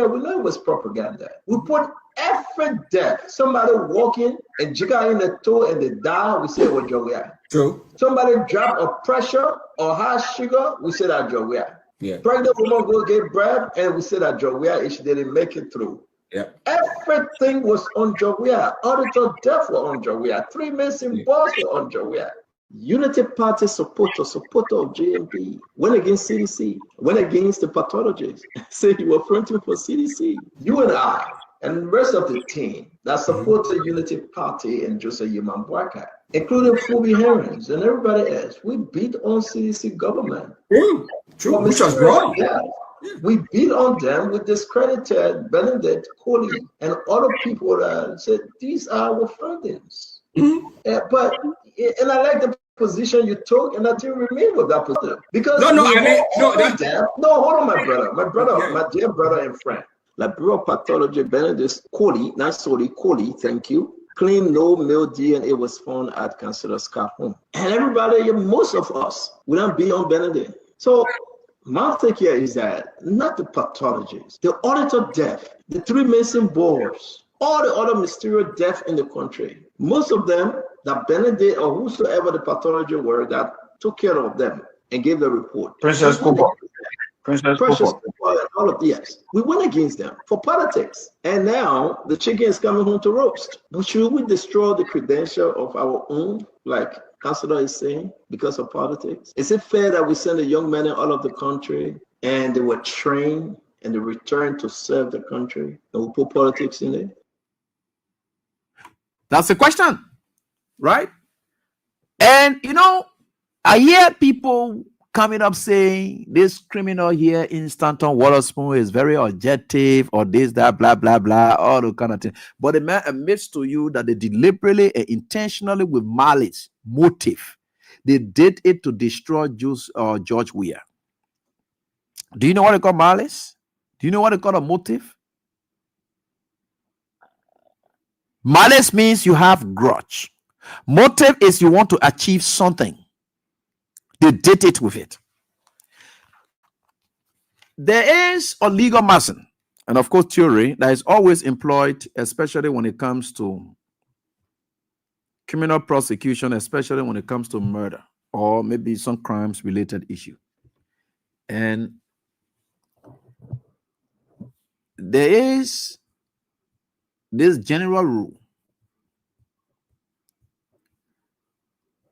know it was propaganda. We put effort there. Somebody walking and jigger in the toe and the down, we say what job. True. Somebody drop a pressure or high sugar, we say that job. Yeah. Pregnant woman go get bread and we say that job if she didn't make it through. Yeah. Everything was on Jawia. Auditor Death were on Jawia. 3 missing balls were on Jawia. Unity Party supporter of JMP, went against CDC, went against the pathologists, said you were fronting for CDC. You and I, and the rest of the team that supported Unity Party and Joseph Yeman Boakai, including Phoebe Herons and everybody else, we beat on CDC government. True, which was wrong. We beat on them. We discredited Benedict Coley and other people that said these are our friends. But I like the position you took, and I didn't remain with that position because hold on, my dear brother and friend, like Bureau of Pathology Benedict Coley, not solely Coley, thank you. Clean, no male DNA was found at Councillor Scott's home, and everybody, most of us, will not be on Benedict. So my take here is that not the pathologists, the auditor death, the 3 missing boards, all the other mysterious death in the country, most of them that Benedict or whosoever the pathology were that took care of them and gave the report. Princess Cooper. and all of yes. We went against them for politics. And now the chicken is coming home to roast. But should we destroy the credential of our own, like Councilor is saying, because of politics? Is it fair that we send the young men in all of the country and they were trained and they return to serve the country and we put politics in it? That's the question, right? And I hear people coming up saying this criminal here in Stanton Waterspoon is very objective or this, that, blah, blah, blah, all the kind of thing. But the man admits to you that they deliberately and intentionally with malice, motive, they did it to destroy George Weah. Do you know what they call malice? Do you know what they call a motive? Malice means you have grudge. Motive is you want to achieve something. They did it with it. There is a legal maxim, and of course theory, that is always employed, especially when it comes to criminal prosecution, especially when it comes to murder or maybe some crimes related issue. And there is this general rule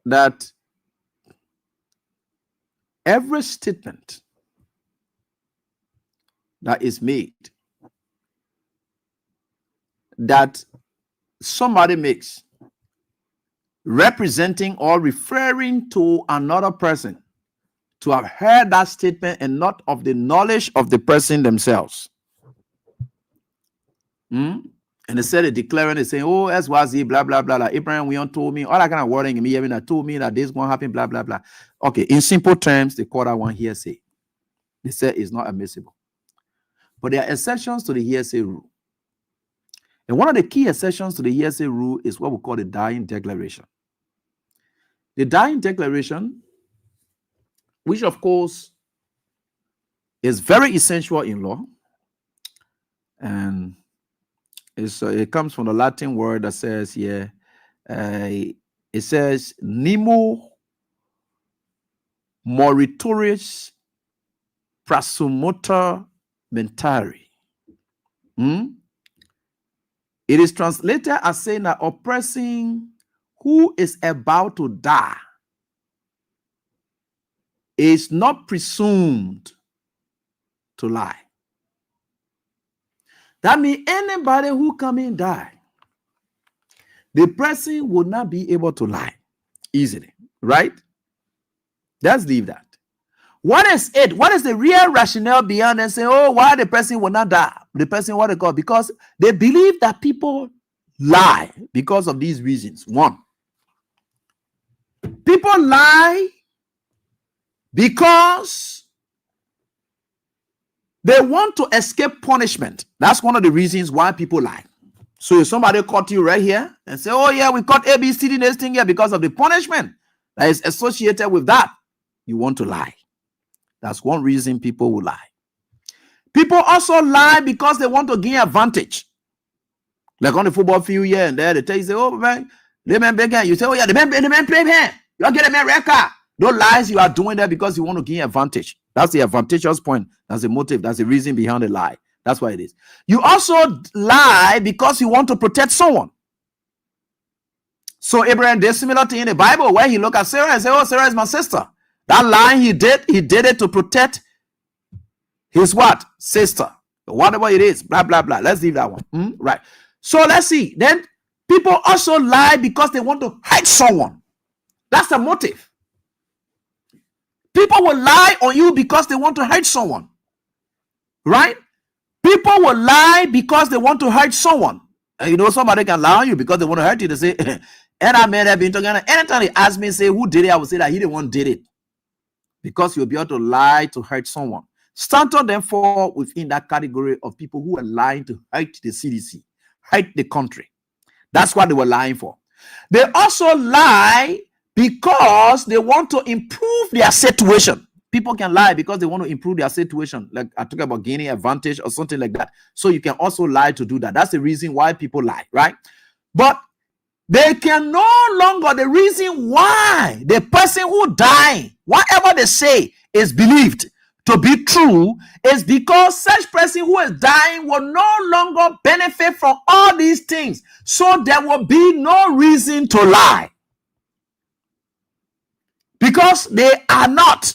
that every statement that is made that somebody makes representing or referring to another person to have heard that statement and not of the knowledge of the person themselves. And they said it declaring, they say, oh, SYZ, blah, blah, blah, blah. Abraham, we told me, all that kind of wording in me, even that told me that this is going to happen, blah, blah, blah. Okay, in simple terms, they call that one hearsay. They say it's not admissible. But there are exceptions to the hearsay rule. And one of the key exceptions to the hearsay rule is what we call the dying declaration. The dying declaration, which of course is very essential in law, and it comes from the Latin word that says here, it says nemo moritoris prasumuta mentari. It is translated as saying that a person who is about to die is not presumed to lie. That means anybody who come and die, the person will not be able to lie easily, right? Let's leave that. What is it? What is the real rationale beyond and say, oh, why the person will not die? The person what they call? Because they believe that people lie because of these reasons. One, people lie because they want to escape punishment. That's one of the reasons why people lie. So if somebody caught you right here and say, oh yeah, we caught ABCD this thing here because of the punishment that is associated with that, you want to lie. That's one reason people will lie. People also lie because they want to gain advantage. Like on the football field here and there, they tell you, say, oh man, the man big hand. You say, oh yeah, the man play hand. You're getting a record. Those lies you are doing that because you want to gain advantage. That's the advantageous point. That's the motive. That's the reason behind the lie. That's what it is. You also lie because you want to protect someone. So Abraham did similar thing in the Bible where he looked at Sarah and said, oh, Sarah is my sister. That lie he did it to protect his what? Sister. Whatever it is. Blah, blah, blah. Let's leave that one. Right. So let's see. Then people also lie because they want to hide someone. That's the motive. People will lie on you because they want to hurt someone. Right? People will lie because they want to hurt someone. And you know, somebody can lie on you because they want to hurt you. They say, and I may have been talking. Anytime they ask me, say, who did it? I will say that he the one did it. Because you'll be able to lie to hurt someone. Stanton then fall within that category of people who are lying to hurt the CDC, hurt the country. That's what they were lying for. They also lie because they want to improve their situation. People can lie because they want to improve their situation. Like I talk about gaining advantage or something like that. So you can also lie to do that. That's the reason why people lie, right? But they can no longer, the reason why the person who died, whatever they say is believed. to be true is because such person who is dying will no longer benefit from all these things. So there will be no reason to lie. Because they are not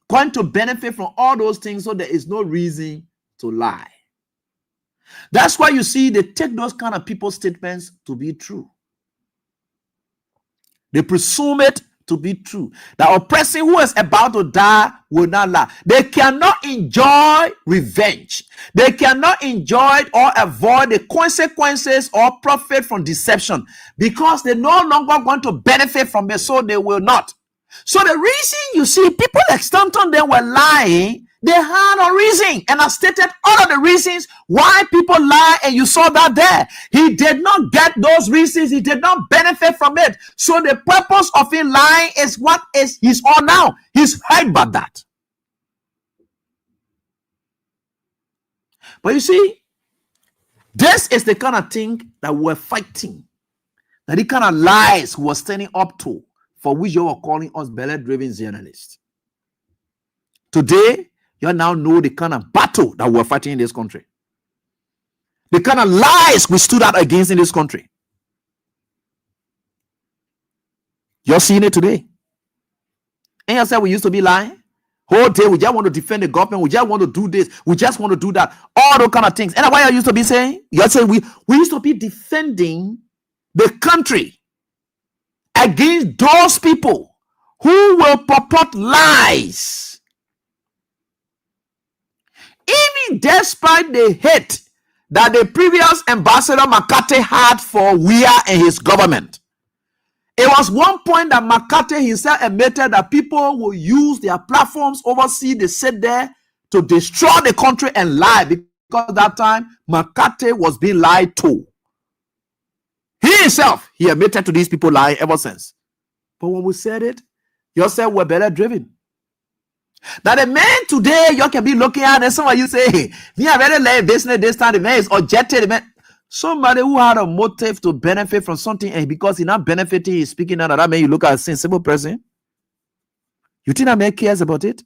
going to benefit from all those things, so there is no reason to lie. That's why you see they take those kind of people's statements to be true. They presume it to be true. That a person who is about to die will not lie. They cannot enjoy revenge. They cannot enjoy or avoid the consequences or profit from deception because they no longer want to benefit from it, so they will not. So the reason you see people like Stanton, they were lying, they had a reason. And I stated all of the reasons why people lie, and you saw that there. He did not get those reasons. He did not benefit from it. So the purpose of him lying is what is he's on now. He's hurt by that. But you see, this is the kind of thing that we're fighting. That the kind of lies we're standing up to, for which you are calling us belly-driven journalists. Today, you now know the kind of battle that we're fighting in this country. The kind of lies we stood out against in this country. You're seeing it today. And you said we used to be lying. Whole day we just want to defend the government. We just want to do this. We just want to do that. All those kind of things. And what you used to be saying? You're saying we used to be defending the country against those people who will purport lies. Even despite the hate that the previous ambassador McCarthy had for Weah and his government, it was one point that McCarthy himself admitted that people will use their platforms overseas, they sit there to destroy the country and lie, because that time McCarthy was being lied to. He himself, he admitted to these people lying ever since. But when we said it, you said we're better driven. Now the man today, you can be looking at, and some of you say, me I better lay business this time. The man is objected. The man, somebody who had a motive to benefit from something, and because he's not benefiting, he's speaking out of that man. You look at a sensible person. You think that man cares about it?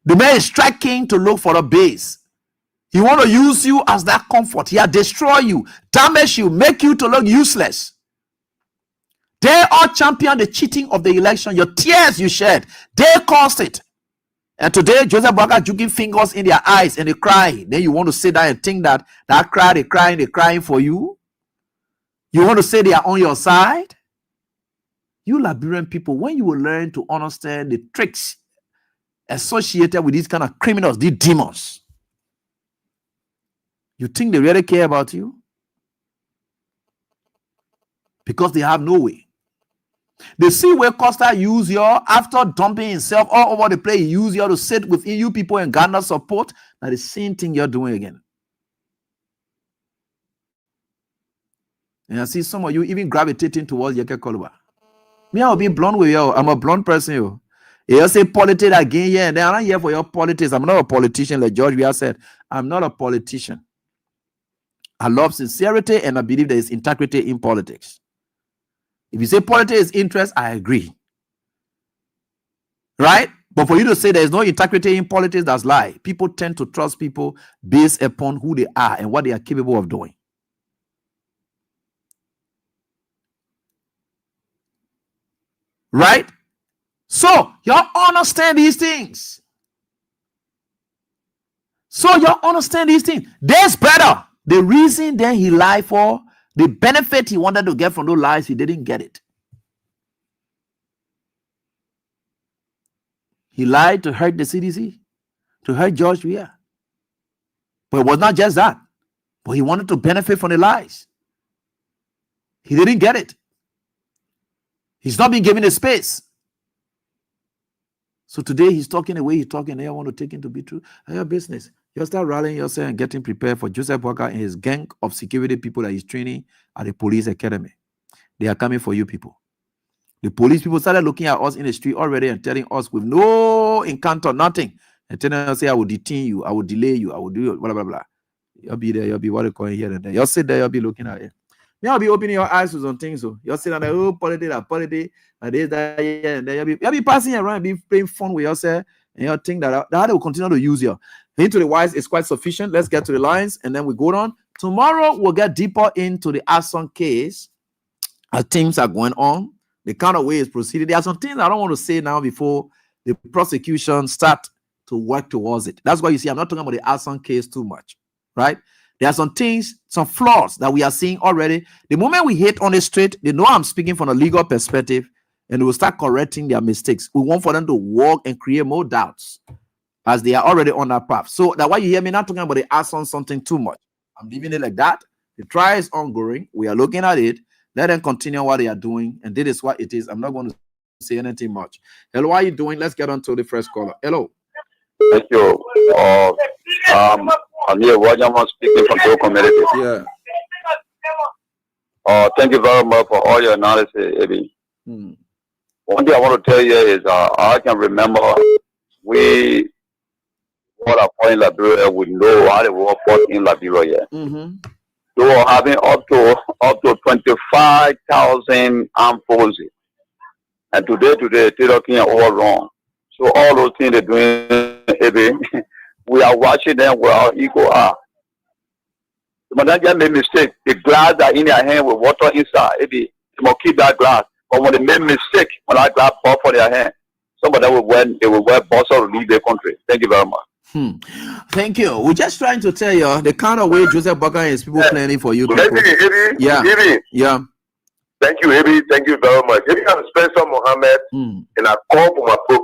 The man is striking to look for a base. He want to use you as that comfort. He'll destroy you, damage you, make you to look useless. They all champion the cheating of the election. Your tears you shed, they caused it. And today, Joseph Boakai juking fingers in their eyes and they cry. Then you want to sit there and think that cry, they're crying for you. You want to say they are on your side? You Liberian people, when you will learn to understand the tricks associated with these kind of criminals, these demons, you think they really care about you? Because they have no way. They see where Costa use you after dumping himself all over the place. He use you to sit with EU people and garner support. Now the same thing you're doing again. And I see some of you even gravitating towards Yeke Koluba. Me, I'll be blunt with you. I'm a blunt person. You say politics again here, and then I'm not here for your politics. I'm not a politician, like George Weah said. I'm not a politician. I love sincerity, and I believe there is integrity in politics. If you say politics is interest, I agree. Right? But for you to say there is no integrity in politics, that's lie. People tend to trust people based upon who they are and what they are capable of doing. Right? So, y'all understand these things. There's better. The reason then he lied for, the benefit he wanted to get from those lies, he didn't get it. He lied to hurt the CDC, to hurt George Weah. But it was not just that. But he wanted to benefit from the lies. He didn't get it. He's not being given a space. So today he's talking the way he's talking. They want to take him to be true. Your business. You start rallying yourself and getting prepared for Joseph Boakai and his gang of security people that he's training at the police academy. They are coming for you people. The police people started looking at us in the street already and telling us with no encounter, nothing. And telling us, say, I will detain you, I will delay you, I will do blah, blah, blah. You'll be there, you'll be what you call here and there. You'll sit there, you'll be looking at it. You'll be opening your eyes to some things. So you're sitting there, oh, politics, and this, that, yeah, and then you'll be passing around, be playing fun with yourself, and you'll think that will continue to use you. Into the wise is quite sufficient. Let's get to the lines, and then we go on. Tomorrow we'll get deeper into the Asson case as things are going on. The kind of way it's proceeded. There are some things I don't want to say now before the prosecution start to work towards it. That's why you see I'm not talking about the Asson case too much, right? There are some things, some flaws that we are seeing already. The moment we hit on the street, they know I'm speaking from a legal perspective, and we'll start correcting their mistakes. We want for them to walk and create more doubts as they are already on that path. So that's why you hear me not talking about the Asson something too much. I'm leaving it like that. The trial is ongoing. We are looking at it. Let them continue what they are doing, and this is what it is. I'm not going to say anything much. Hello, how are you doing? Let's get on to the first caller. Hello. Thank you. I'm here, Roger, speaking from your community. Yeah. Thank you very much for all your analysis, Ebi. One thing I want to tell you is I can remember we fought in Liberia. We know how the war fought in Liberia. They were having up to 25,000 armed forces, and today they're talking all wrong. So all those things they're doing, we are watching them with our equal eye. But then they made mistake. The glass that in their hand with water inside, they must keep that glass. But when they make mistake, when that glass fall for their hand, some of them will wear boss to leave their country. Thank you very much. Thank you. We're just trying to tell you the kind of way Joseph Boakai and his people planning for you. Yeah. Thank you, Ebi. Thank you very much. Ebi, I'm Spencer Mohammed, and I call for my pro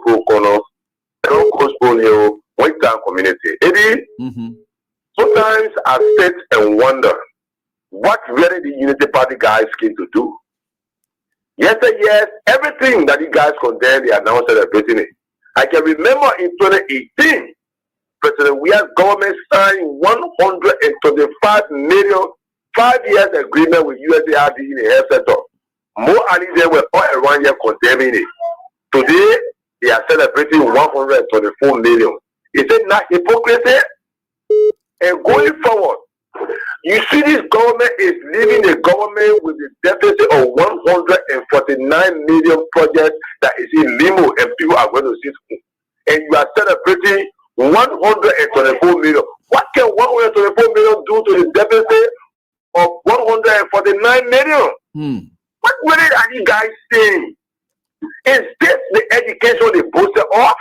and postpone you, West Town community. Ebi, sometimes I sit and wonder what really the Unity Party guys came to do. Yes, everything that you guys condemn, they are now celebrating it. I can remember in 2018, President Weah's government signed $125 million 5-year agreement with USAID in the health sector. More allies were all around here condemning it. Today, they are celebrating 124 million. Is it not hypocrisy? And going forward, you see this government is leaving the government with a deficit of 149 million projects that is in limbo and people are going to see school. And you are celebrating 124 million. What can 124 million do to the deficit of 149 million? What really are you guys saying? Is this the education they boasted off?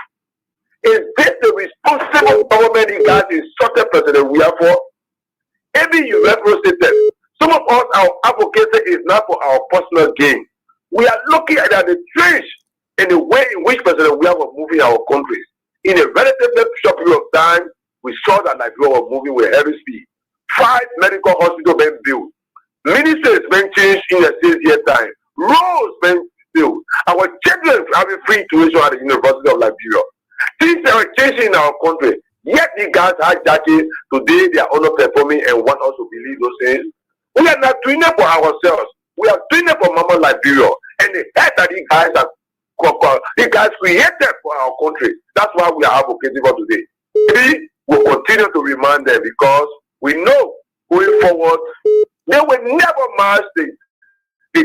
Is this the responsible government you guys instructed President Weah for? Maybe you represented. Some of us, our advocacy is not for our personal gain. We are looking at the change in the way in which President Weah was moving our countries. In a relatively short period of time, we saw that Nigeria was moving with heavy speed. 5 medical hospitals being built. Ministers being changed in a 6-year time. Roads being built. Our children having free tuition at the University of Liberia. Things are changing in our country. Yet the guys are judging today, they are underperforming and want us to believe those things. We are not doing it for ourselves. We are doing it for Mama Liberia. And the head that the guys created for our country. That's why we are advocating for today. We will continue to remind them because we know going forward, they will never match they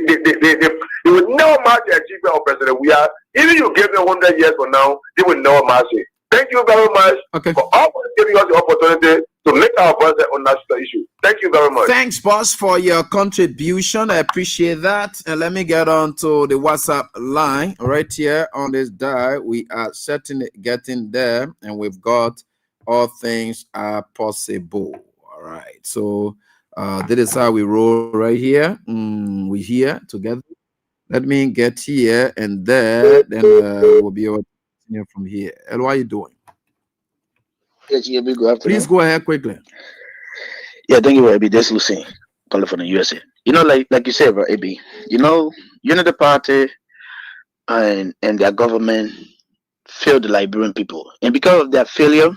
will never match the achievement of President Weah. Even you give them 100 years from now, they will never match it. Thank you very much for always giving us the opportunity to make our voice on national issue. Thank you very much. Thanks, boss, for your contribution. I appreciate that. And let me get on to the WhatsApp line right here on this dial. We are certainly getting there, and we've got all things are possible. All right. So this is how we roll right here. We're here together. Let me get here, and then we'll be able to continue from here. Hello, how are you doing? Please go ahead quickly. Yeah, thank you, Abby. This is Lucy, calling from the USA. You know, like you said, bro, Abby, you know, Unity Party and their government failed the Liberian people. And because of their failure,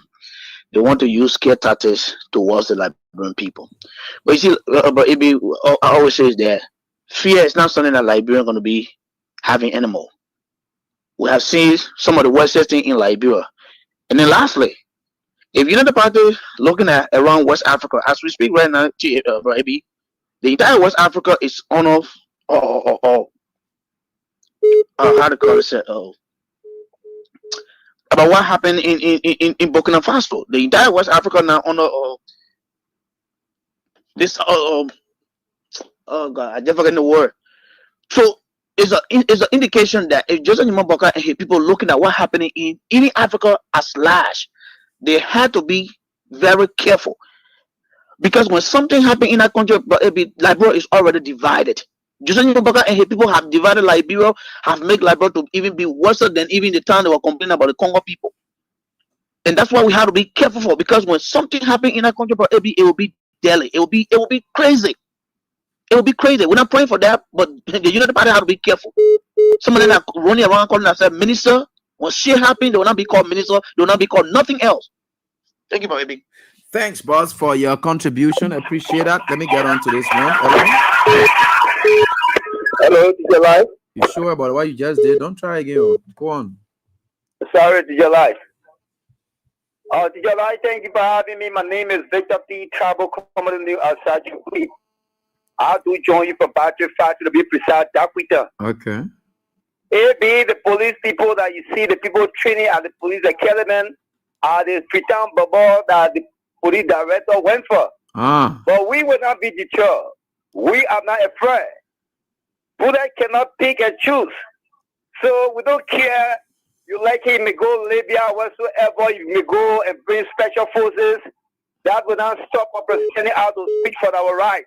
they want to use scare tactics towards the Liberian people. But you see, but Abby, I always say that fear is not something that Liberia are going to be having anymore. We have seen some of the worst things in Liberia. And then lastly, if Unity Party looking at around West Africa, as we speak right now, Abby, The entire West Africa is on of how to call it about what happened in Burkina Faso. The entire West Africa now under this oh God, I never forget the word. So it's an indication that if Joseph Boakai and his people looking at what happening in Africa as large, they had to be very careful, because when something happened in that country, Liberia is already divided. Joseph Boakai and his people have divided Liberia, have made Liberia to even be worse than even the time they were complaining about the Congo people. And that's why we have to be careful for, because when something happened in that country, it will be deadly. It will be crazy. It will be crazy. We're not praying for that, but the United Party have to be careful. Some of them are running around calling themselves minister. When shit happens, they will not be called minister. They will not be called nothing else. Thank you, baby. Thanks, boss, for your contribution. I appreciate that. Let me get on to this one. Hello, DJ Live. You sure about what you just did? Don't try again. Go on. Sorry, DJ Live. DJ Live, thank you for having me. My name is Victor P. Tribal Commandant Sergeant Lee. I do join you for Battery 5 to be precise, Dakwita. Okay. It be the police people that you see, the people training at the police academy, are the pretend bubble that the police director went for. But we will not be deterred. We are not afraid. Buddha cannot pick and choose. So we don't care. You like it, you may go Libya, whatsoever, you may go and bring special forces. That will not stop us from standing out to speak for our rights.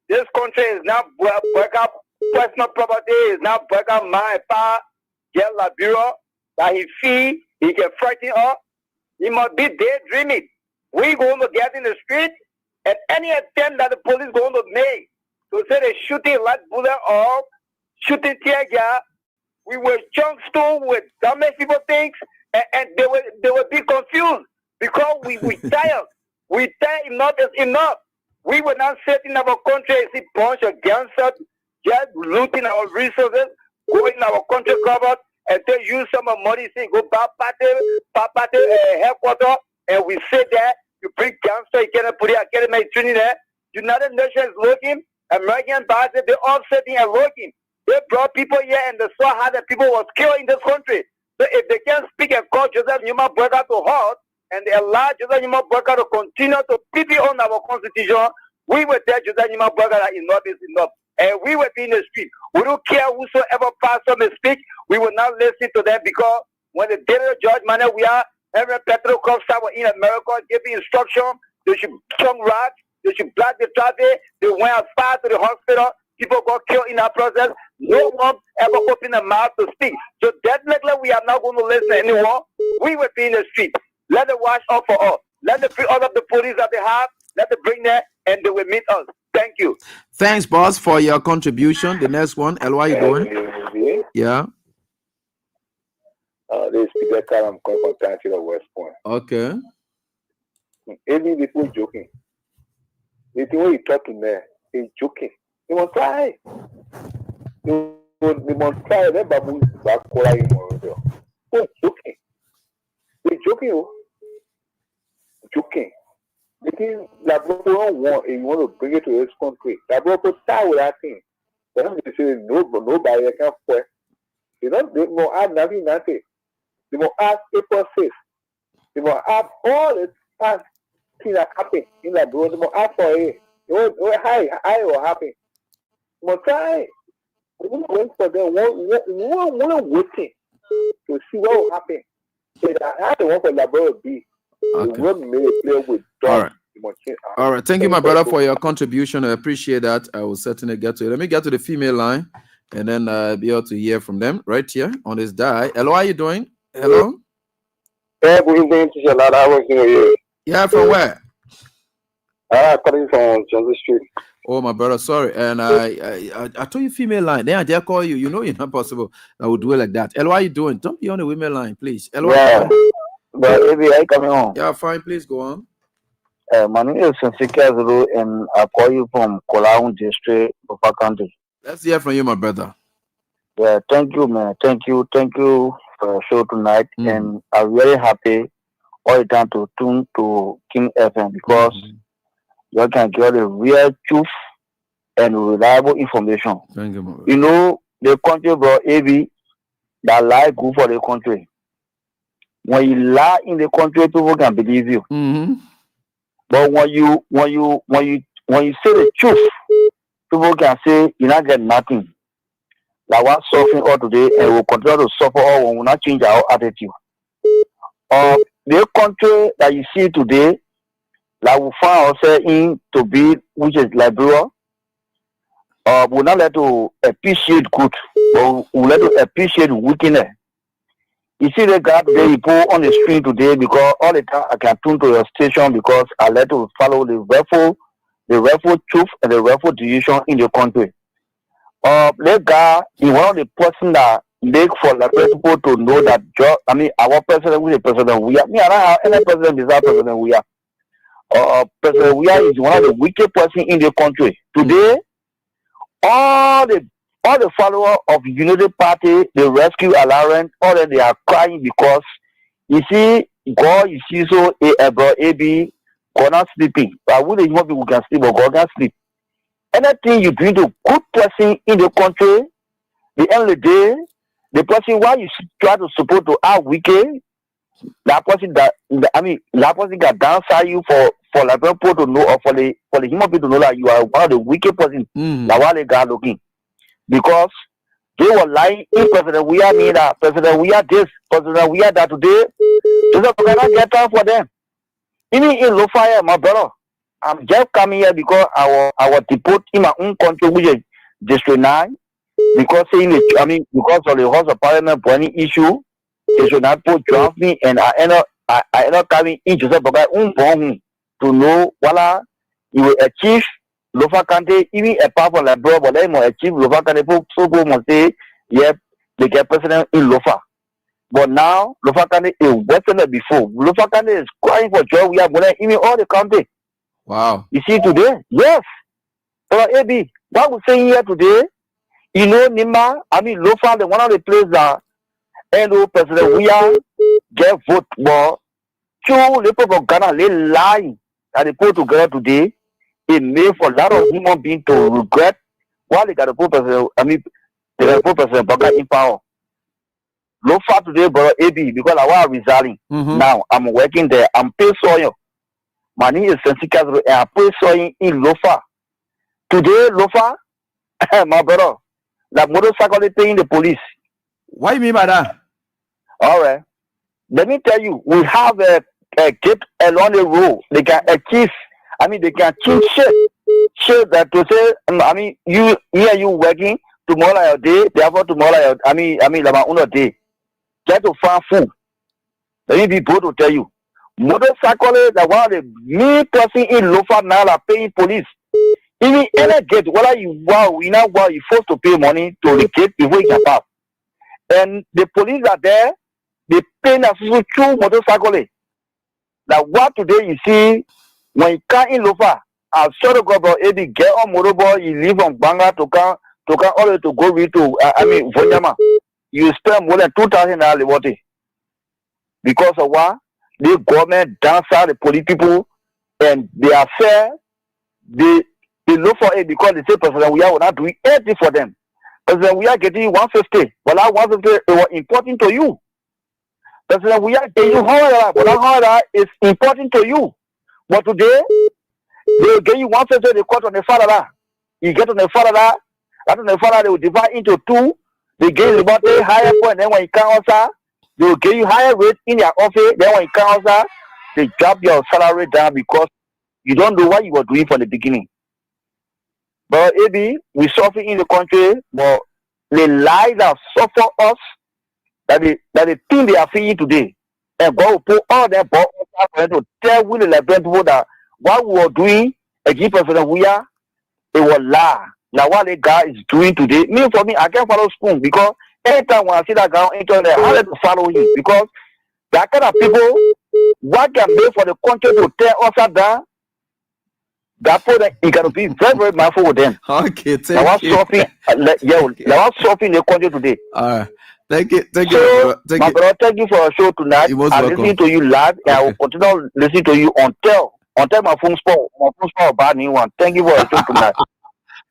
This country is now break up personal property, is now break up my power, get Liberia, that he feel he can frighten us. He must be daydreaming. We going to get in the street, and any attempt that the police going to make to say they shooting light bullet or shooting tear gas, we will jump stone with damage people things, and they will be confused because we tired. We tired, enough is enough. We will not sit in our country and see bunch of gangsters just looting our resources, going in our country covered, and they use some of money, say go back party headquarters, and we say that you bring gangsters, you cannot put it, academy training there. United Nations looking, American bodies, they all sitting and looking. They brought people here and they saw how the people was killed in this country. So if they can't speak and call Joseph Numa Boakai to halt, and they allow Joseph Numa Boakai to continue to PP on our constitution, we will tell Joseph Numa Boakai that enough is enough. And we will be in the street. We don't care whosoever pastor may speak. We will not listen to them, because when the day of the judgment, we are every petrol stop in America giving instruction. They should chunk rocks. They should block the traffic. They went as far to the hospital. People got killed in that process. No one ever opened their mouth to speak. So definitely we are not going to listen anymore. We will be in the street. Let them watch out for us. Let them bring all of the police that they have. Let them bring them, and they will meet us. Thank you. Thanks, boss, for your contribution. The next one, L, what are you doing? Yeah. This is Peter Carr. I'm calling from Tanchila, West Point. Okay. Any people joking. The thing when you talk to them, they're joking. They won't try. They won't try. They're joking. They're joking. Joking. The thing that people want, and you want to bring it to this country. That people start with that thing. They don't say nobody can fight. They won't add nothing. They won't add April 6th. They won't add all the past things that happened in that world. They won't add for it. Hi, what happened? They won't try. We won't wait for them. We're waiting to see what will happen. So I have to want for Liberia to be. Okay. With all right. Thank you, my brother, for your contribution. I appreciate that. I will certainly get to it. Let me get to the female line, and then be able to hear from them right here on this die. Hello, how are you doing? Hello? Yeah, good evening, Teacher Lad. How are you? Yeah, from where? Calling from Johnson Street. Oh, my brother, sorry. And I told you female line. Then I dare call you. You know you're not possible. I would do it like that. Hello, how are you doing? Don't be on the women line, please. Hello. Yeah. But if I coming on. Yeah, fine. Please go on. My name is Sensika Zulu, and I call you from Kolaun District, Bufa County. Let's hear from you, my brother. Yeah, thank you, man. Thank you for your show tonight. And I'm very happy all the time to tune to King FM, because you can get the real truth and reliable information. Thank you, my brother. You know, the country, bro, AB, that lie good for the country. When you lie in the country, people can believe you. Mm-hmm. But when you say the truth, people can say you not get nothing. Like we're suffering all today, and we'll continue to suffer all when we not change our attitude. The country that you see today, like we find ourselves in to be, which is Liberia, we're not let to appreciate good, but we let to appreciate wickedness. You see the guy today, you put on the screen today because all the time I can tune to your station because I let to follow the rightful truth and the rightful decision in the country. That guy is one of the person that make for Liberia people to know that our president is the president we are. Me, I don't have any president besides President we are. President we are is one of the wicked person in the country. Today, all the followers of Unity Party, the Rescue Alliance, all of they are crying because you see God, you see so bro, AB, God not sleeping. But we the human people can sleep, but God can sleep. Anything you bring to good person in the country, the end of the day, the person why you try to support to our wicked, that person that got downside you for like people to know or for the human people to know that you are one of the wicked person. That why they got looking. Because they were lying in President we are me that President we are this, President we are that today. So we cannot get time for them. Even in low fire, my brother. I'm just coming here because I was deported in my own country, which is District 9, because because of the House of Parliament burning issue, they should not put draft me, and I end up coming in Joseph Bogai to know what you will achieve local country, even apart from like bro, but they will achieve local country. So go must say, yeah, they get president in Lofa. But now local country is worse than before. Local country is crying for joy. We are more than even all the country. Wow. You see today? Yes. AB, what we're saying here today, you know, Nima, Lofa, the one of the places that President we are get vote, but two the people of Ghana, they lie that they put together today. It made for a lot of human beings to regret why they got to put President, they got to put President Bogai in power. Lofa today, brother AB, because I was resigning. Now I'm working there. I'm paying soil. My name is Sensi Kazro, and I pay soil in Lofa. Today, Lofa, my brother, that motorcycle is paying the police. What do you mean by that? All right. Let me tell you, we have a gate along the road. They can achieve, they can change shit that to say, you working, tomorrow your day, therefore tomorrow your, day. Get to find food. Let me be bold to tell you. Motorcycle that one of the main person in Lofa now are paying police. Even any gate, whether you forced to pay money to the gate before you can pass. And the police are there, they pay us through motorcycle. Like what today you see when you come in Lofa, I've sure to go about AB get on motorbike, you leave from Banga to come all the way to go read to Vonyama. You spend more than 2,000 dollars because of what? The government dancer, the police people, and they are fair. They look for it because they say President we are not doing anything for them. President we are getting 150, but that 150 it was important to you. President we are getting 100, but that 100 is important to you. But today they get you 150, they cut on the father. You get on the father, that on the father they will divide into two. They give you about a higher point, and then when you come outside, they will give you higher rate in your office. Then when you come outside, they drop your salary down because you don't know what you were doing from the beginning. But AB, we suffer in the country, but the lies that suffer us, that the thing they are feeling today, and God will put all their balls to tell we the Liberian people that what we were doing against President we are, it was lie. Now what the guy is doing today, for me, I can't follow Spoon because anytime when I see that guy on internet, I have to follow him because that kind of people, what can make for the country to tear us down, that point you got to be very, very mindful with them. Okay, thank you. Now what's stopping the country today? All right. Thank you. Thank you for a show tonight. I'm listening to you live, and I will continue listening to you until my phone spot bad new one. Thank you for a show tonight.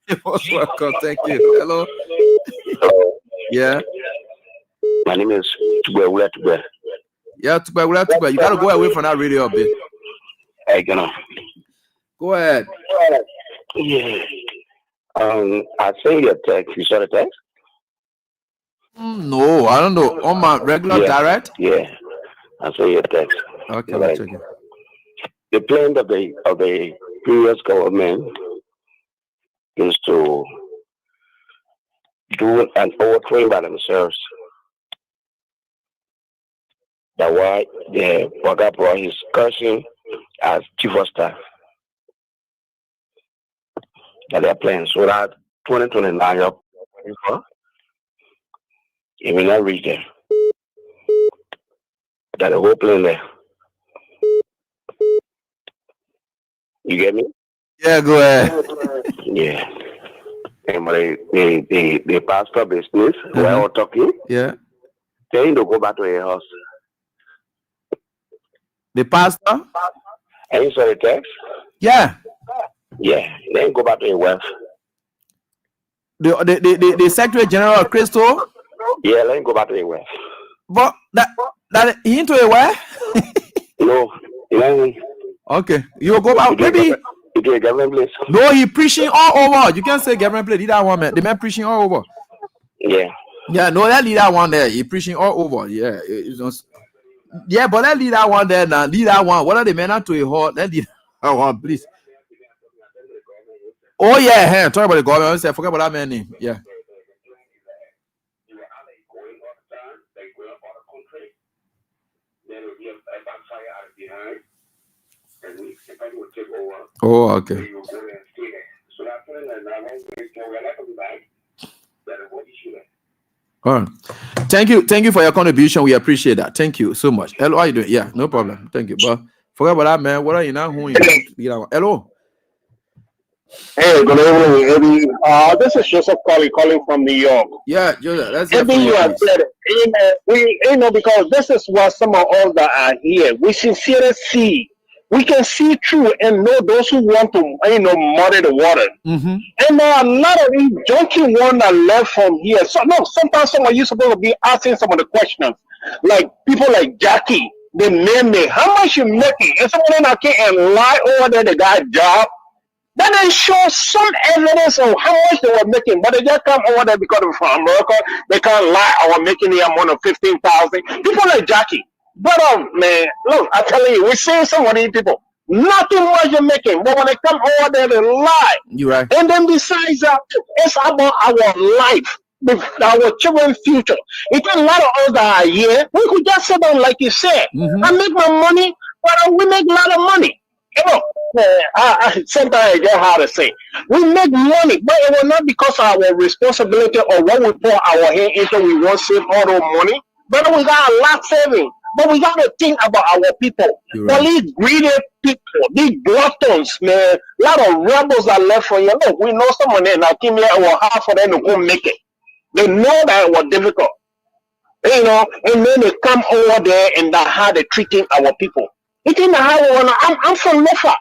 You're most welcome. Thank you. Hello. Yeah. My name is Tugbe. Yeah, Tugbe. You gotta go away from that radio a bit. Hey, go ahead. Yeah. I sent you a text. You saw the text? No, I don't know. On my regular direct? Yeah. I sent you a text. Okay, I'll check it. The plan of the previous government is to do an overtrain by themselves. That's why the Wagapro is cursing as chief of staff. That they are playing so that 2029 up. It will not reach there. That the whole plane there. You get me? Yeah, go ahead. Yeah. And the pastor business, where we're talking, yeah, they need to go back to their house. The pastor? And you saw the text? Yeah. Yeah. Then go back to your wife. The Secretary General of Crystal? Yeah, let him go back to your wife. But that he into a wife? No. Okay. You go back. Maybe. Government place. No, he preaching all over. You can't say government place. Leave that one, man. The man preaching all over. Yeah. Yeah, no, that leave that one there. He preaching all over. Yeah. Yeah, but that leave that one there now. Leave that one. What are the men out to a hall? Let leave that one, please. Oh, yeah. Hey, talk about the government. I forget about that man's name. Yeah. Oh, okay. All right. Thank you for your contribution. We appreciate that. Thank you so much. Hello, how you doing? Yeah, no problem. Thank you. But forget about that, man. What are you now? Hello. Hey, good evening, Eddie. This is Joseph calling from New York. Yeah, Joseph. That's Eddie, you have said, because this is what some of us that are here, we sincerely see. We can see through and know those who want to, muddy the water. Mm-hmm. And there are a lot of these junky ones that left from here. So, no, sometimes some of you supposed to be asking some of the questions. Like people like Jackie, they name me, how much you making? And someone that came and lie over there, the guy's job. Then they show some evidence of how much they were making, but they just come over there because they're from America. They can't lie or making the amount of 15,000. People like Jackie. But man, look, I tell you, we're seeing some of these people. Nothing much you're making, but when they come over there, they lie. You're right. And then besides that, it's about our life, our children's future. It's a lot of us that are here. We could just sit down, like you said, I make my money, but we make a lot of money. Sometimes I get hard to say. We make money, but it was not because of our responsibility or what we pour our hand into. We want to save all the money, but we got a lot saving. But we got to think about our people. Right. These greedy people, these gluttons, man, a lot of rebels are left for you. Look, we know someone there that came here or half of them to go make it. They know that it was difficult. And then they come over there and that's how they're treating our people. It's in the how I'm from Lofa.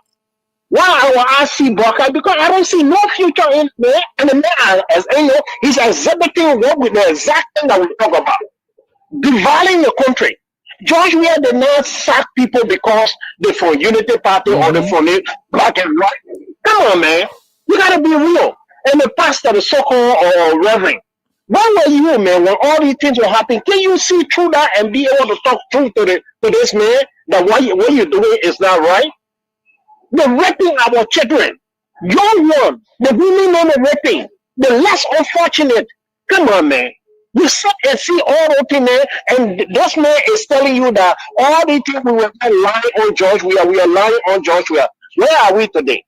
Why I RC Broker? Because I don't see no future in there. And the man, as he's exhibiting what with the exact thing that we talk about. Dividing the country. George, we had the not sack people because they're for Unity Party or they're for black and white. Come on, man. You gotta be real. And the pastor, the so-called or reverend. Why were you, man, when all these things were happening? Can you see through that and be able to talk truth to this man that what you're doing is not right? They're raping our children. Young ones, the women on the raping, the less unfortunate. Come on, man. You sit and see all those things there, and this man is telling you that all these things we were lying on George, we are lying on George. Where are we today?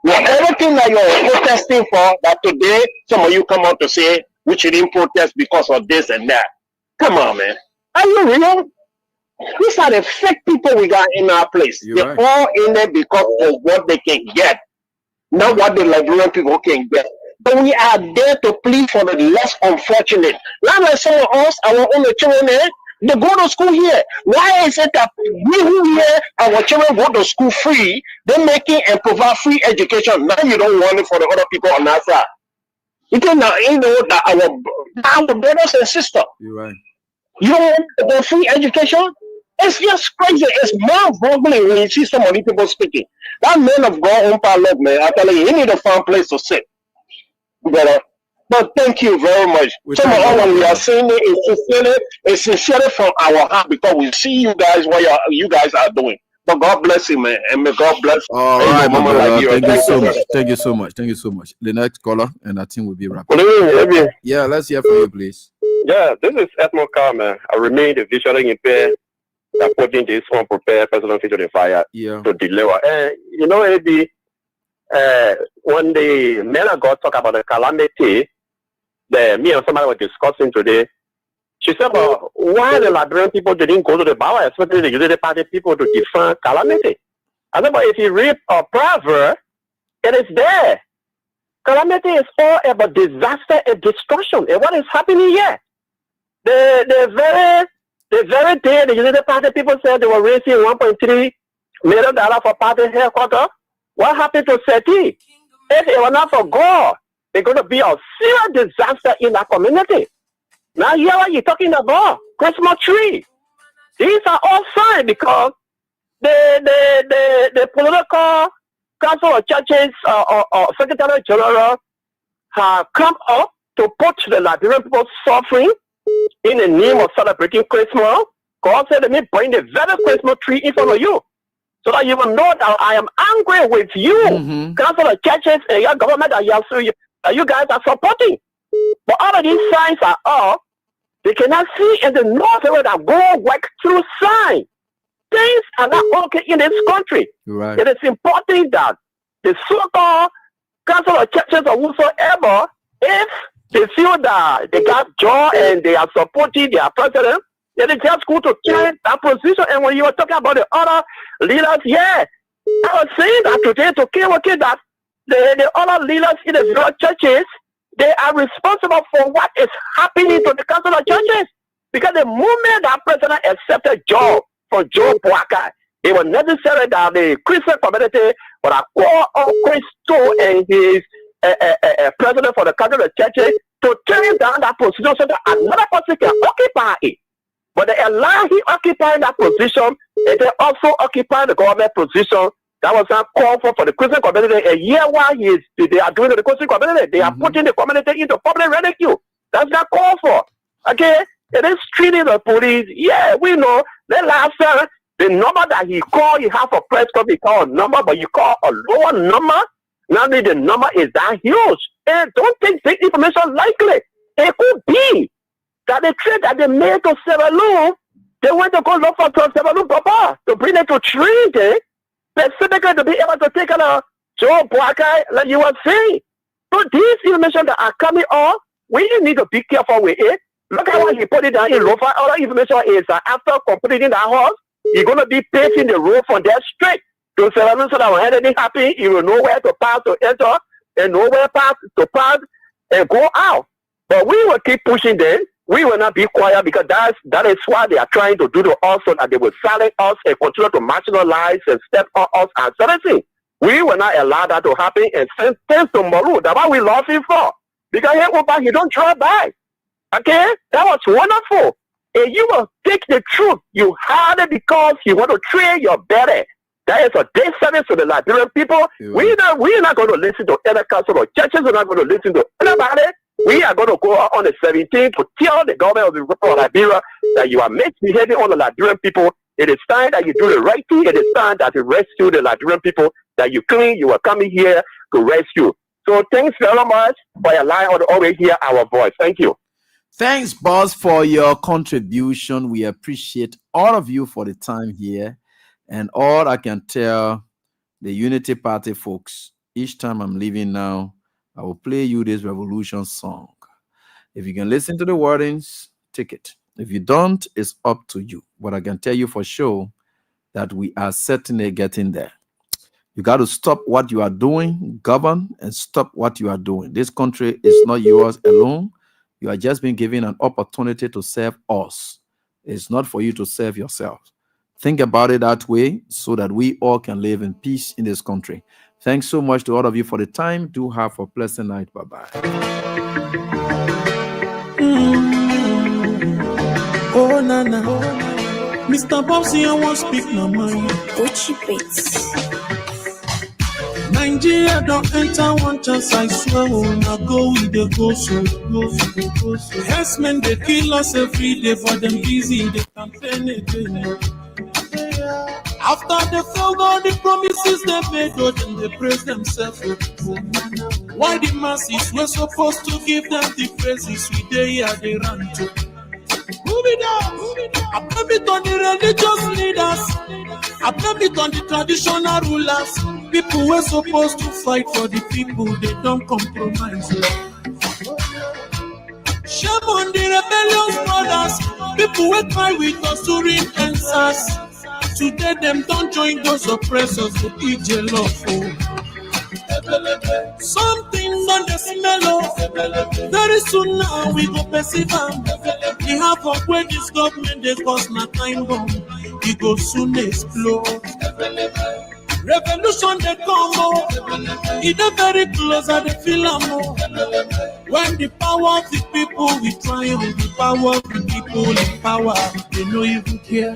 Now, everything that you're protesting for, that today some of you come out to say we shouldn't protest because of this and that. Come on, man. Are you real? These are the fake people we got in our place. They're all in there because of what they can get, not what the Liberian people can get. But we are there to plead for the less unfortunate. Not like some of us, our own children there, they go to school here. Why is it that we who here, our children go to school free, they're making and provide free education? Now you don't want it for the other people on that side. You know that our brothers and sisters. You're right. You don't want the free education? It's just crazy. It's mind-boggling when you see some of these people speaking. That man of God, Lord, man, I tell you, he need to find a place to sit. But thank you very much. Some of all when we are saying it's sincerely from our heart because we see you guys what you guys are doing. But God bless you, man, and may God bless. All right, Mama. Thank you so much. Thank you so much. Thank you so much. The next caller, and I think we'll be wrapping. Yeah, let's hear from you, please. Yeah, this is Edmond Carmen. I remain the visually impaired supporting this unprepared President Future Fire to deliver. You know, Eddie, when the men of God talk about the calamity, me and somebody were discussing today. She said, well, why the Liberian people didn't go to the Bible, especially the Unity Party people, to define calamity? I said, but if you read a proverb, it is there. Calamity is all about disaster and destruction. And what is happening here? The very day the Unity Party people said they were raising $1.3 million for party headquarters, what happened to SETI? If it were not for God, it's going to be a serious disaster in that community. Now here what you're talking about, Christmas tree. These are all signs because the political council of churches or Secretary General have come up to put the Liberian people suffering in the name of celebrating Christmas. God said, let me bring the very Christmas tree in front of you so that you will know that I am angry with you, council of churches and your government that you guys are supporting. But all of these signs are up. They cannot see in the north where that go work through signs. Things are not okay in this country. Right. It is important that the so-called council of churches or whosoever, if they feel that they got joy and they are supporting their president, then they just go to change that position. And when you were talking about the other leaders, I was saying that today to KWK that the other leaders in the various churches, they are responsible for what is happening to the council of churches. Because the moment that president accepted job from Joe Boakai, it was necessary that the Christian community would acquire Christo and his president for the council of churches to turn down that position so that another person can occupy it. But they allow him occupying that position, and they also occupy the government position. That was not called for the Christian community. A year while they are doing the Christian community, they are putting the community into public ridicule. That's not called for. Okay? It is treating the police. Yeah, we know. Then last time, the number that he called, you have a press conference, he called a number, but you call a lower number. Now the number is that huge. And don't take the information lightly. It could be that the trade that they made to Sierra Leone, they went to go look for Sierra Leone Papa to bring it to Trinity, specifically to be able to take on Joe Boakai, like you were saying. So these information that are coming on, we need to be careful with it. Look at what he put it down in Lofa. All the information is that after completing that house, you're going to be paving the road from that straight to Sierra Leone so that when anything happens, you will know where to pass to enter and know where to pass and go out. But we will keep pushing them. We will not be quiet because that is what they are trying to do to us so that they will silence us and continue to marginalize and step on us and certain. We will not allow that to happen. And thanks to Maru, that's what we love him for. Because he don't try back. Okay? That was wonderful. And you will take the truth. You had it because you want to train your belly. That is a day service to the Liberian people. We're not going to listen to any council or churches. We're not going to listen to anybody. We are going to go on the 17th to tell the government of the Republic of Liberia that you are misbehaving on the Liberian people. It is time that you do the right thing. It is time that you rescue the Liberian people, that you claim you are coming here to rescue. So thanks very much for allowing us to always hear our voice. Thank you. Thanks, boss, for your contribution. We appreciate all of you for the time here. And all I can tell the Unity Party folks, each time I'm leaving now, I will play you this revolution song. If you can listen to the wordings, take it. If you don't, it's up to you. But I can tell you for sure that we are certainly getting there. You got to stop what you are doing, govern, and stop what you are doing. This country is not yours alone. You are just being given an opportunity to serve us. It's not for you to serve yourself. Think about it that way so that we all can live in peace in this country. Thanks so much to all of you for the time. Do have a pleasant night. Bye-bye. Oh, Nana. Mr. Bossy, I won't speak no mind. Gucci Beats. Nigeria don't enter one chance, I swear. Oh, now go with the go so. Yes, men, they kill us every day for them busy. They campaign again. After they failed all the promises they made, oh, then they praise themselves. Why the masses were supposed to give them the praises we they here they run to. Move it down. I blame it on the religious leaders. I blame it on the traditional rulers. People were supposed to fight for the people, they don't compromise. Shame on the rebellious brothers. People were cry with us during answers. Today them don't join those oppressors to eat your love. Something on the smell of. Very soon now we go perceive them. We have a way this government they cause my time bomb. We go soon explode. Revolution they come more. It's very close at the film. When the power of the people we triumph, the power of the people in power, they know even